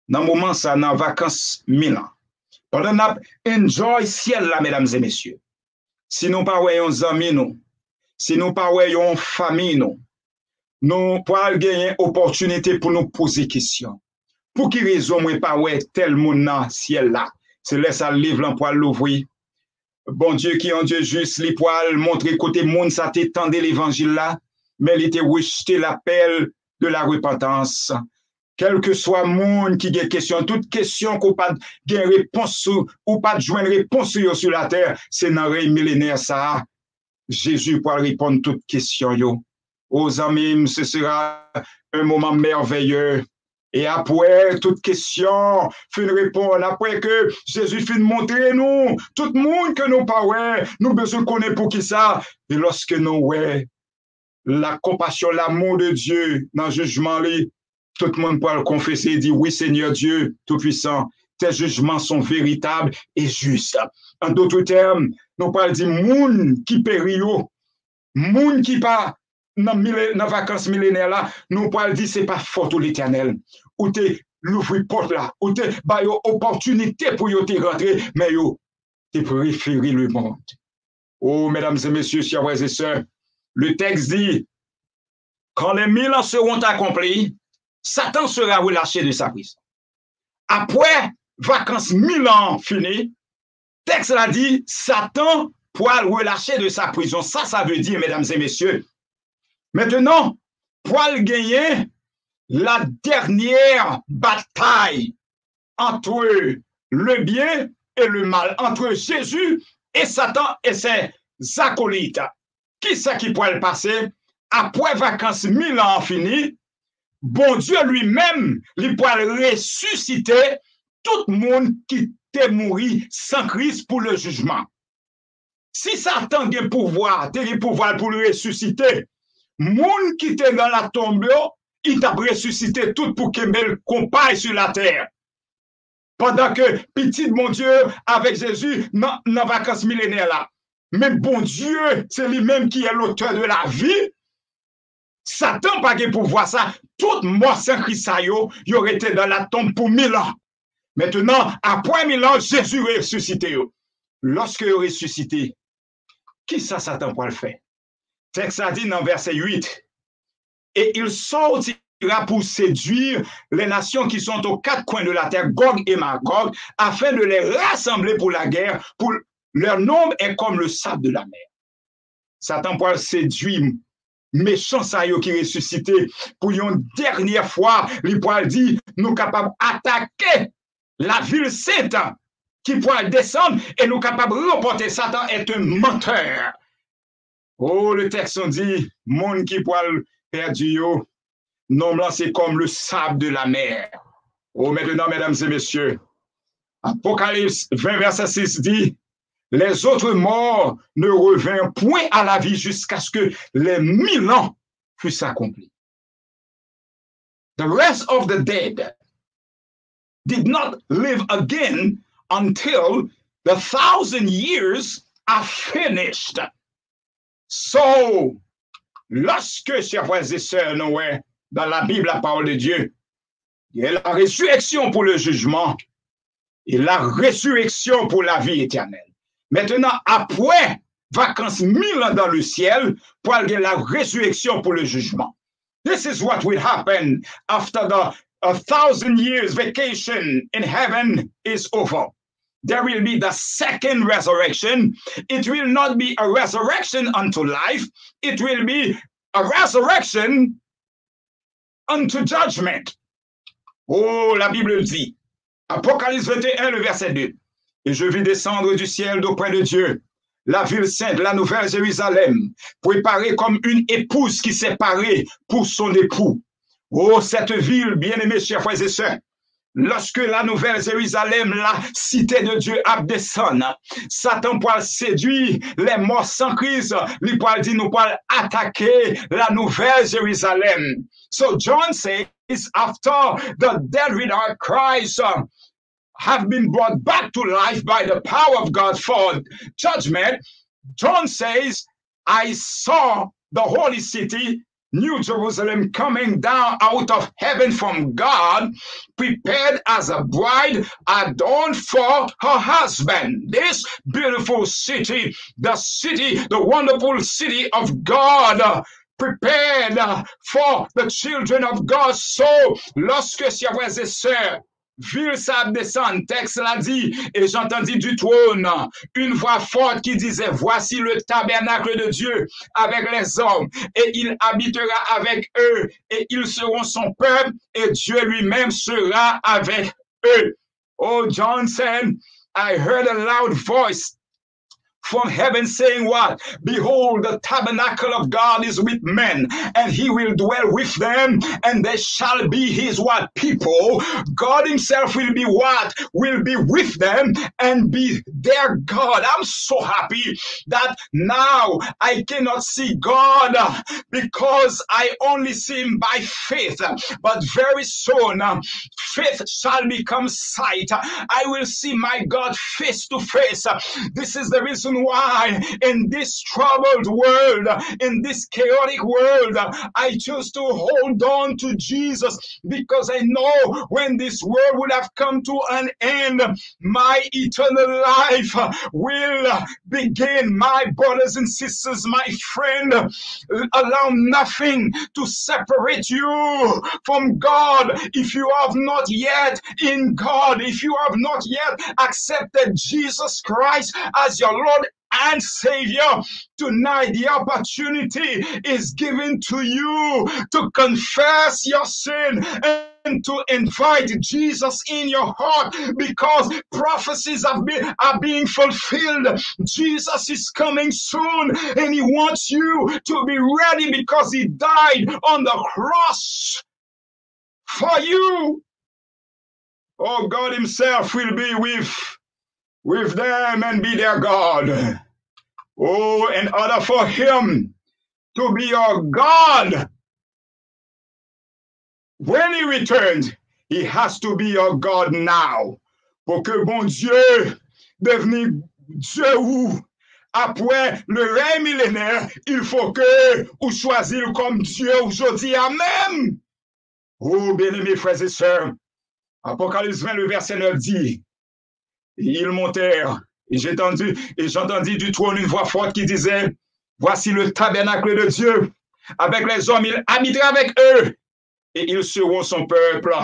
dans le moment ça, dans les vacances 1000 ans. Pendant qu'on enjoy ciel là, mesdames et messieurs. Si nous pas voyons amis nous, si nous pas voyons famille nous pouvons gagner opportunité pour nous poser question. Pour qui raison moi pas ouais tel monde dans ciel là? C'est là ça livre là pour l'ouvrir. Bon Dieu qui est un Dieu juste, les poils montrer côté monde ça t'étendait l'évangile là, mais il était rejeté l'appel de la repentance. Quel que soit monde qui a question, toute question qu'on pas de réponse ou pas de joindre réponse sur la terre, c'est dans le millénaire ça. Jésus pour répondre toutes questions yo. Aux amis, ce sera un moment merveilleux. Et après, toute question, fin répondre, après que Jésus fin montrer nous, tout le monde que nous pas ouais, nous besoin connaître pour qui ça. Et lorsque nous ouais, la compassion, l'amour de Dieu dans le jugement, tout le monde peut le confesser et dire oui Seigneur Dieu Tout-Puissant, tes jugements sont véritables et justes. En d'autres termes, nous parlons dire moun qui périt, moun qui pas dans les vacances millénaires là, nous parlons dire c'est pas faute de l'Éternel. Ou t'es l'ouvrir porte là, ou t'es bah yo opportunité pour yo te rentrer, mais yo t'es préféré le monde. Oh mesdames et messieurs, chers frères et sœurs, le texte dit quand les 1000 ans seront accomplis, Satan sera relâché de sa prison. Après vacances 1000 ans fini, texte l'a dit, Satan pour le relâcher de sa prison. Ça veut dire, mesdames et messieurs, maintenant, pour le gagner la dernière bataille entre le bien et le mal, entre Jésus et Satan et ses acolytes. Qui c'est qui pourrait le passer? Après vacances 1000 ans fini, bon Dieu lui-même, il pourrait ressusciter tout le monde qui était mort sans Christ pour le jugement. Si Satan a pouvoir pour le ressusciter, monde qui était dans la tombe, il t'a ressuscité tout pour qu'il me compagne sur la terre. Pendant que petit mon Dieu avec Jésus dans vacances millénaires là. Mais bon Dieu, c'est lui-même qui est l'auteur de la vie. Satan pas pour voir ça. Toute mort sans Christ, il aurait été dans la tombe pour 1000 ans. Maintenant, après 1000 ans, Jésus est ressuscité. Lorsque il est ressuscité, qui ça Satan pour le faire? Texte a dit dans verset 8. Et il sortira pour séduire les nations qui sont aux quatre coins de la terre, Gog et Magog, afin de les rassembler pour la guerre, pour leur nombre est comme le sable de la mer. Satan pour séduire méchants saillot qui ressuscité pour une dernière fois, il pourra dire nous capables d'attaquer la ville sainte qui pourra descendre et nous capables de remporter. Satan est un menteur. Oh, le texte on dit, monde qui pourra perdu, non, là c'est comme le sable de la mer. Oh, maintenant, mesdames et messieurs, Apocalypse 20, verset 6 dit, les autres morts ne revinrent point à la vie jusqu'à ce que les 1000 ans fussent accomplis. The rest of the dead did not live again until the 1,000 years are finished. So, lorsque, chers frères et sœurs, Noé, dans la Bible, la parole de Dieu, il y a la résurrection pour le jugement et la résurrection pour la vie éternelle. Maintenant, après vacances 1000 ans dans le ciel, pour aller la résurrection pour le jugement. This is what will happen after the 1,000 years vacation in heaven is over. There will be the second resurrection. It will not be a resurrection unto life. It will be a resurrection unto judgment. Oh, la Bible dit, Apocalypse 21, le verset 2. Et je vis descendre du ciel d'auprès de Dieu, la ville sainte, la nouvelle Jérusalem, préparée comme une épouse qui s'est parée pour son époux. Oh, cette ville, bien-aimés, chers frères et sœurs, lorsque la nouvelle Jérusalem, la cité de Dieu, descend, Satan pourra séduire les morts sans Christ, lui pourra dire, nous pourrons attaquer la nouvelle Jérusalem. So John says, after the dead without Christ have been brought back to life by the power of God for judgment, John says, I saw the holy city, New Jerusalem, coming down out of heaven from God, prepared as a bride adorned for her husband. This beautiful city, the wonderful city of God, prepared for the children of God. So, lorsque, chers frères et sœurs, ville ça descend, texte l'a dit, et j'entendis du trône une voix forte qui disait, voici le tabernacle de Dieu avec les hommes, et il habitera avec eux, et ils seront son peuple, et Dieu lui-même sera avec eux. Oh, John said, I heard a loud voice from heaven saying what? Behold, the tabernacle of God is with men, and he will dwell with them, and they shall be his what? People. God himself will be what? Will be with them and be their God. I'm so happy that now I cannot see God because I only see him by faith. But very soon, faith shall become sight. I will see my God face to face. This is the reason reason why in this troubled world, in this chaotic world, I choose to hold on to Jesus, because I know when this world would have come to an end, my eternal life will begin. My brothers and sisters, my friend, allow nothing to separate you from God. If you have not yet in God, if you have not yet accepted Jesus Christ as your Lord and Savior, tonight the opportunity is given to you to confess your sin and to invite Jesus in your heart, because prophecies are being fulfilled. Jesus is coming soon, and he wants you to be ready, because he died on the cross for you. Oh, God himself will be with them and be their God. Oh, in order for him to be your God, when he returns, he has to be your God now. Pour que bon Dieu devenir Dieu ou après le règne millénaire, il faut que vous choisir comme Dieu aujourd'hui. Amen. Oh, bien-aimés frères et sœurs, Apocalypse 20, le verset 9 dit, ils montèrent, et j'entendis du trône une voix forte qui disait, voici le tabernacle de Dieu, avec les hommes, il habitera avec eux, et ils seront son peuple,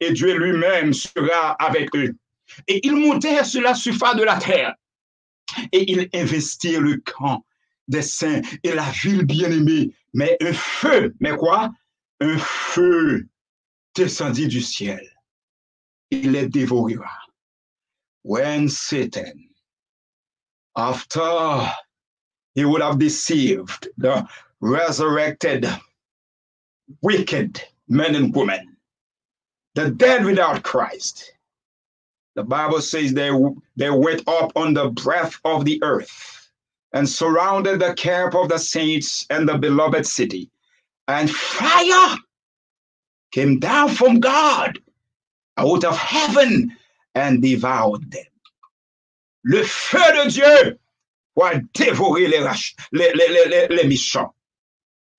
et Dieu lui-même sera avec eux. Et ils montèrent sur la surface de la terre, et ils investirent le camp des saints et la ville bien-aimée. Mais un feu, mais quoi? Un feu descendit du ciel. Il les dévorera. When Satan, after he would have deceived the resurrected, wicked men and women, the dead without Christ, the Bible says they went up on the breadth of the earth and surrounded the camp of the saints and the beloved city. And fire came down from God out of heaven and devoured them. Le feu de Dieu va dévorer les méchants.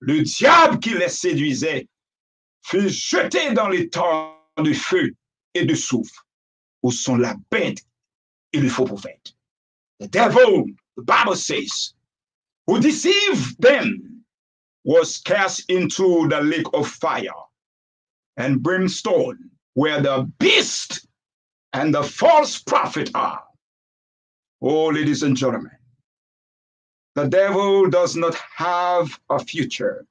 Le diable qui les séduisait fut jeté dans les temps de feu et de soufre, où sont la bête et le faux prophète. The devil, the Bible says, who deceived them was cast into the lake of fire and brimstone, where the beast and the false prophet are. Oh, ladies and gentlemen, the devil does not have a future.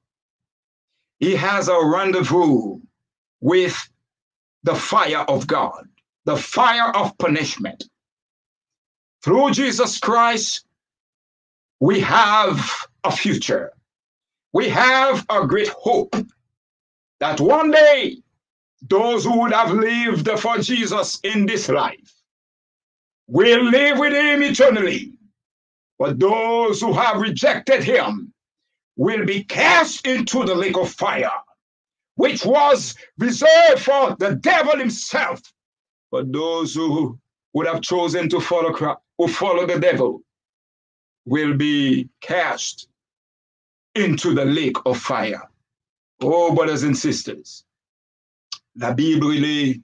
He has a rendezvous with the fire of God, the fire of punishment. Through Jesus Christ, we have a future. We have a great hope that one day, those who would have lived for Jesus in this life will live with him eternally. But those who have rejected him will be cast into the lake of fire, which was reserved for the devil himself. But those who would have chosen to follow the devil will be cast into the lake of fire. Oh, brothers and sisters, la Bible, il est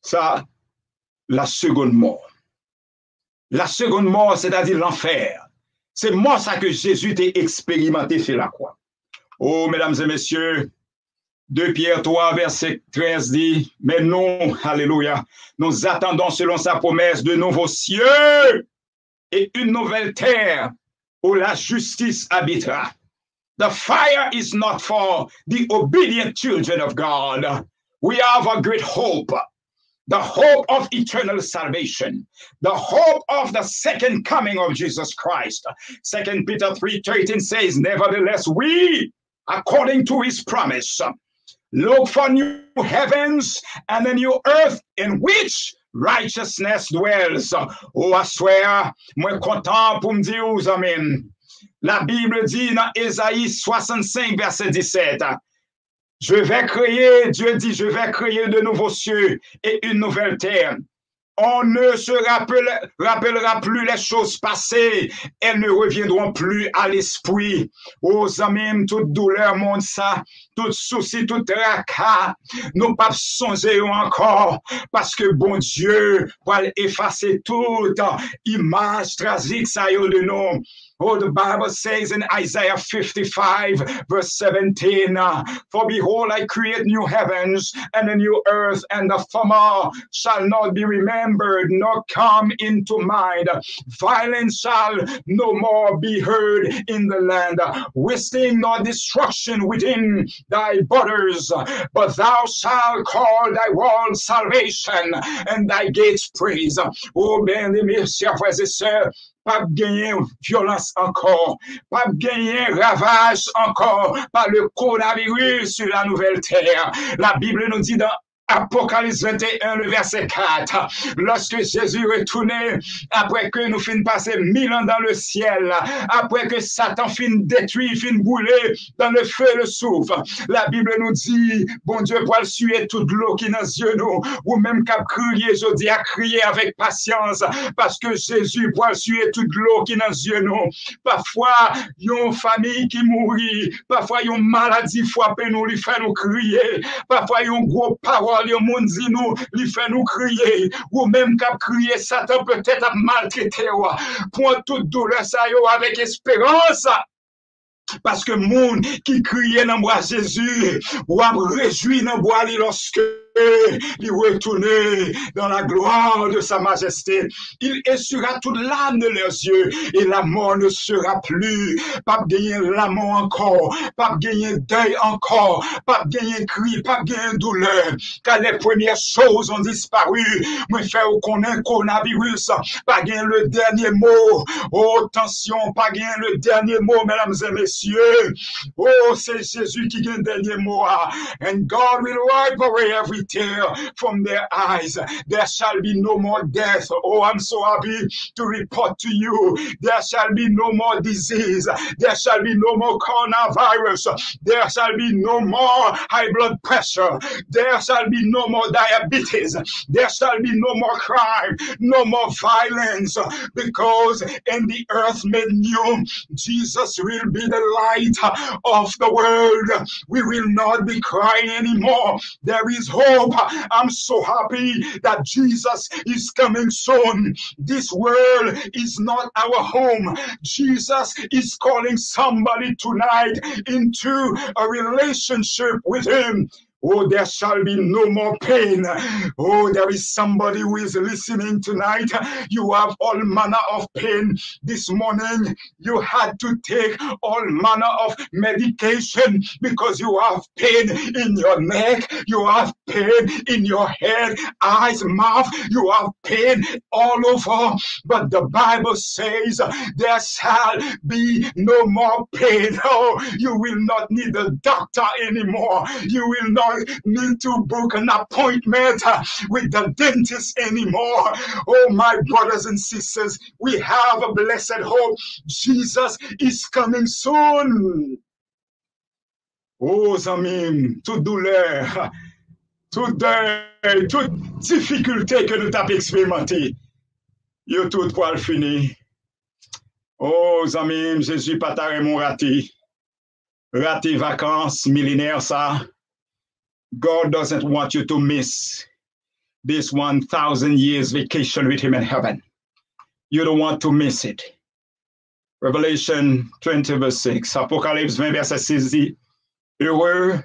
ça, la seconde mort. La seconde mort, c'est-à-dire l'enfer. C'est moi ça que Jésus t'a expérimenté sur la croix. Oh, mesdames et messieurs, 2 Pierre 3, verset 13 dit, mais non, alléluia, nous attendons selon sa promesse de nouveaux cieux et une nouvelle terre où la justice habitera. The fire is not for the obedient children of God. We have a great hope. The hope of eternal salvation, the hope of the second coming of Jesus Christ. 2 Peter 3:13 says, nevertheless, we, according to his promise, look for new heavens and a new earth in which righteousness dwells. Oh, I swear, moi content pour me dire aux amen. La Bible dit dans Ésaïe 65, verset 17, je vais créer, Dieu dit, je vais créer de nouveaux cieux et une nouvelle terre. On ne se rappellera plus les choses passées. Elles ne reviendront plus à l'esprit. Aux amis, toute douleur, monde ça, tout souci, tout tracas, nous pas songer encore, parce que bon Dieu va effacer toute image tragique, ça y est de nous. Oh, the Bible says in Isaiah 55, verse 17, for behold, I create new heavens and a new earth, and the former shall not be remembered, nor come into mind. Violence shall no more be heard in the land, wasting nor destruction within thy borders. But thou shalt call thy walls salvation, and thy gates praise. Oh, bien-aimés, chers frères et sœurs, pas gagner violence encore, pas gagner ravage encore par le coronavirus sur la nouvelle terre. La Bible nous dit dans Apocalypse 21, le verset 4, lorsque Jésus retournait, après que nous finissons passer 1000 ans dans le ciel, après que Satan finit détruit, finit brûler dans le feu et le souffle, la Bible nous dit, bon Dieu, pour suer toute l'eau qui est dans les yeux nous, ou même qu'à crier, je dis à crier avec patience, parce que Jésus pour suer toute l'eau qui est dans les yeux nous. Parfois, il y a une famille qui mourit, parfois, il y a une maladie frappée nous, lui fait nous crier, parfois, il y a une grosse parole. Le monde dit nous, il fait nous crier, ou même qu'à crier, Satan peut-être maltraité, pour toute douleur, ça y est, avec espérance. Parce que monde qui criait dans bois Jésus, ou a réjoui dans bois lorsque il retourner dans la gloire de sa majesté. Il essuiera toute l'âme de leurs yeux et la mort ne sera plus. Pas gagner la mort encore, pas gagner deuil encore, pas gagner cri, pas gagner douleur. Car les premières choses ont disparu. Moi, faire qu'on ait coronavirus, pas gagner le dernier mot. Oh, attention, pas gagner le dernier mot, mesdames et messieurs. Oh, c'est Jésus qui gagne le dernier mot. And God will wipe away every tear from their eyes. There shall be no more death. Oh, I'm so happy to report to you. There shall be no more disease. There shall be no more coronavirus. There shall be no more high blood pressure. There shall be no more diabetes. There shall be no more crime, no more violence, because in the earth made new, Jesus will be the light of the world. We will not be crying anymore. There is hope. I'm so happy that Jesus is coming soon. This world is not our home. Jesus is calling somebody tonight into a relationship with him. Oh, there shall be no more pain. Oh, there is somebody who is listening tonight. You have all manner of pain. This morning, you had to take all manner of medication because you have pain in your neck. You have pain in your head, eyes, mouth. You have pain all over. But the Bible says there shall be no more pain. Oh, you will not need a doctor anymore. You will not need to book an appointment with the dentist anymore. Oh, my brothers and sisters, we have a blessed hope. Jesus is coming soon. Oh, amis, toute douleur, toute deuil, toute difficulté que nous avons expérimenté, yo tout pour le finir. Oh, amis, Jésus pas ta mon raté vacances millénaires ça. God doesn't want you to miss this 1,000 years vacation with him in heaven. You don't want to miss it. Revelation 20 verse 6, Apocalypse 20 verset 6 dit, heureux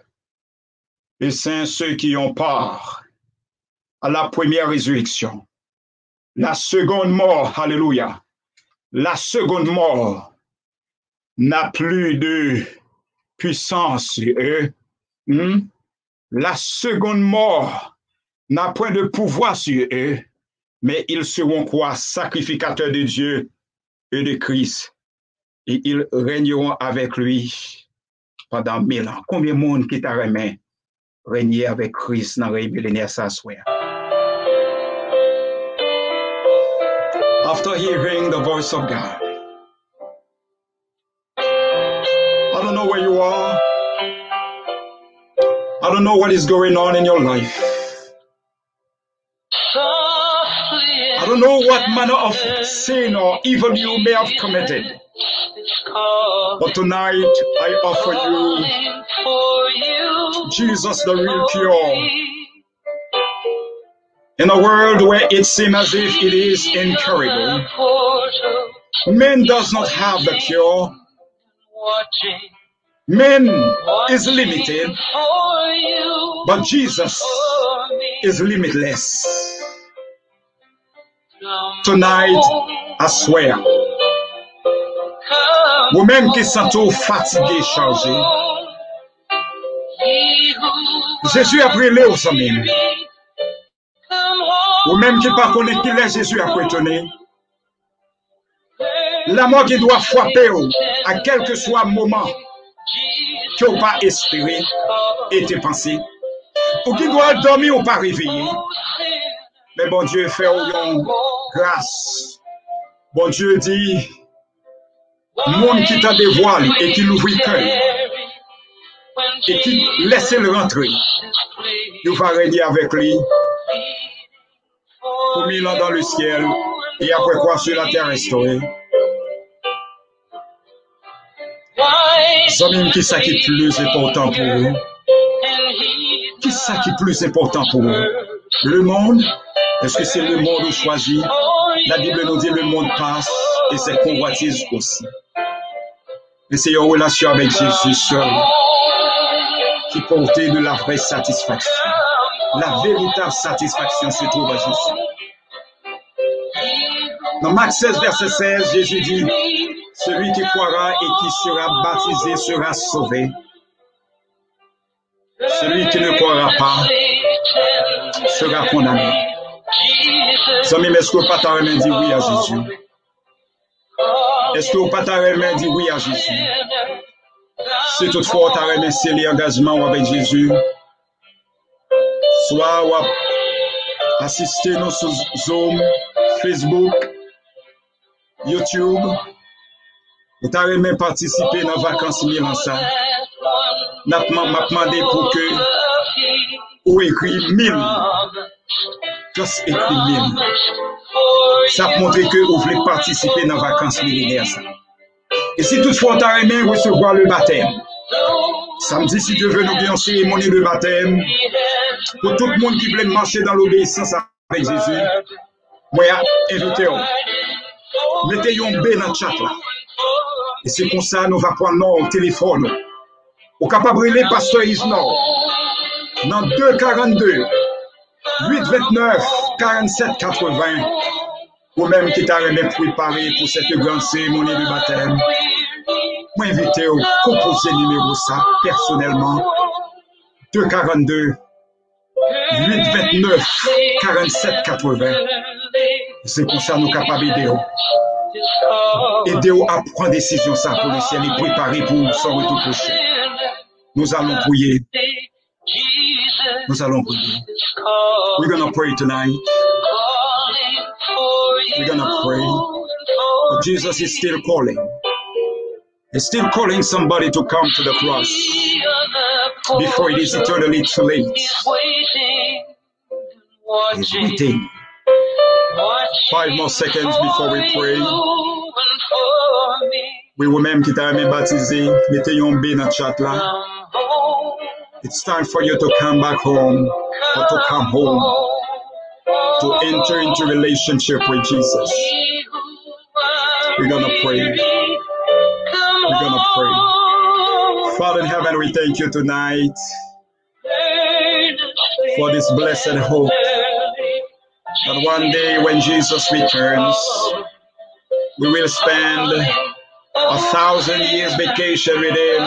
et saints ceux qui ont part à la première résurrection. La seconde mort, alléluia, la seconde mort n'a plus de puissance sur eux. La seconde mort n'a point de pouvoir sur eux, mais ils seront quoi? Sacrificateurs de Dieu et de Christ. Et ils régneront avec lui pendant 1000 ans. Combien de monde qui t'a remis régner avec Christ dans le millénaire s'asseoir? After hearing the voice of God, I don't know where you are. I don't know what is going on in your life. Softly know what manner of sin or evil you may have committed. But tonight, I offer you Jesus, the real cure. In a world where it seems as if it is incurable, man does not have the cure. Man is limited, but Jesus is limitless. Tonight, I swear, vous-même qui sont fatigués, chargés, Jésus a brûlé aux amis. Vous-même qui ne connaissez pas qui est Jésus a étonné. La mort qui doit frapper à quel que soit le moment que vous pas espéré et pensé, ou qui doit dormir ou pas réveiller. Mais bon Dieu fait une grâce. Bon Dieu dit, monde qui t'a dévoilé et qui l'ouvre le cœur et qui laisse le rentrer, il va régner avec lui pour 1000 ans dans le ciel et après quoi sur la terre restaurée. Zomim, qui ça qui est plus important pour eux? Qui ça qui est plus important pour eux? Le monde? Est-ce que c'est le monde où choisit? La Bible nous dit le monde passe et ses convoitises aussi. Mais c'est une relation avec Jésus seul qui porte de la vraie satisfaction. La véritable satisfaction se trouve à Jésus. Dans Marc 16, verset 16, Jésus dit, celui qui croira et qui sera baptisé sera sauvé. Celui qui ne croira pas sera condamné. Zami, est-ce que vous pas t'arrêter dit oui à Jésus? Est-ce que vous pas t'arrêter dit oui à Jésus? Si toutefois vous t'arrêter sceller l'engagement avec Jésus, soit vous assistez nous sur Zoom, Facebook, YouTube, vous t'arrêter participer dans les vacances Milansa. M'a demandé pour que vous écrivez 1000. Juste écrit 1000. Ça montre que vous voulez participer dans les vacances millénaires. Et si toutefois vous avez aimé recevoir le baptême, samedi, si Dieu veut nous bien cérémonie de baptême, pour tout le monde qui veut marcher dans l'obéissance avec Jésus, moi, invitez-vous. Mettez un B dans le chat là. Et c'est comme ça, nous allons prendre notre téléphone. Au capable de pasteur Isnor, dans 242 829 47 80, ou même qui t'a préparé pour cette grande cérémonie de baptême, moi invitez au composer numéro ça personnellement 242 829 47 80. C'est pour ça nous capables d'aider. Aider à prendre décision ça pour le ciel et préparer pour son retour prochain. Nous allons prier. Nous allons prier. We're going to pray tonight. We're going to pray. But Jesus is still calling. He's still calling somebody to come to the cross before it is eternally too late. He's waiting. 5 more seconds before we pray. Oui, vous-même qui t'avez baptisé, mettez un B dans le chat là. It's time for you to come back home, or to come home, to enter into relationship with Jesus. We're going to pray. We're going to pray. Father in heaven, we thank you tonight for this blessed hope that one day when Jesus returns, we will spend 1,000 years vacation with him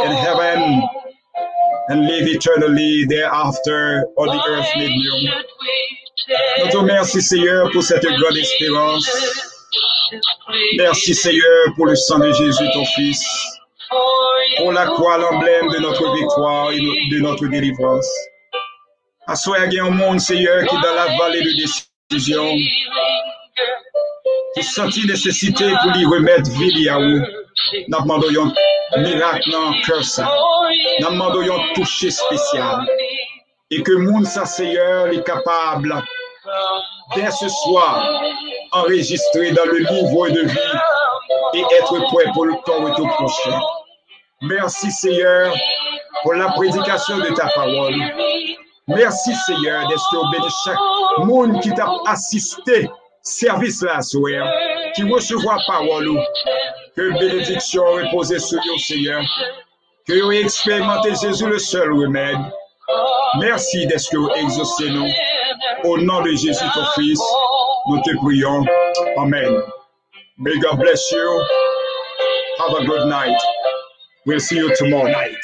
in heaven and live eternally thereafter on the earth made new. Nous te remercions, Seigneur, pour cette grande espérance. Merci, Seigneur, pour le sang de Jésus, ton Fils, pour la croix, l'emblème de notre victoire et de notre délivrance. Assoyez il y a un monde, Seigneur, qui dans la vallée de décision, qui sentit nécessité pour lui remettre vie à vous. Nous demandons un miracle dans le cœur ça. Nous demandons un toucher spécial. Et que le monde, ça, Seigneur, est capable dès ce soir, enregistré dans le livre de vie et être prêt pour le temps retour prochain. Merci Seigneur pour la prédication de ta parole. Merci Seigneur d'être béni chaque monde qui t'a assisté service là soir, qui recevra parole. Que bénédiction repose sur eux Seigneur. Que vous expérimentez Jésus le seul remède. Merci d'être exaucé nous. Au nom de Jésus ton Fils, nous te prions. Amen. May God bless you. Have a good night. We'll see you tomorrow night.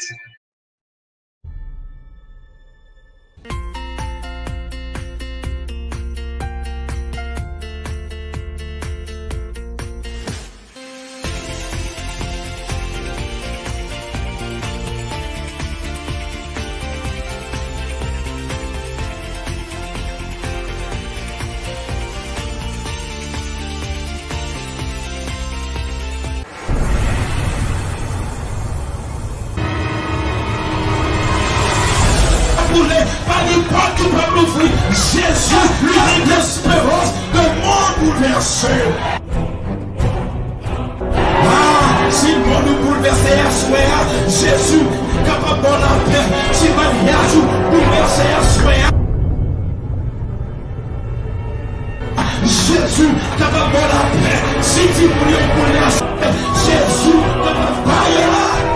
Jésus, lui est l'espérance de monde bouleversé. Ah, si le monde bouleversé à soir, Jésus, capable de la paix, si le mariage bouleversé à soir. Jésus, capable de la paix, si tu voulais bouleverser, Jésus, capable de la paix.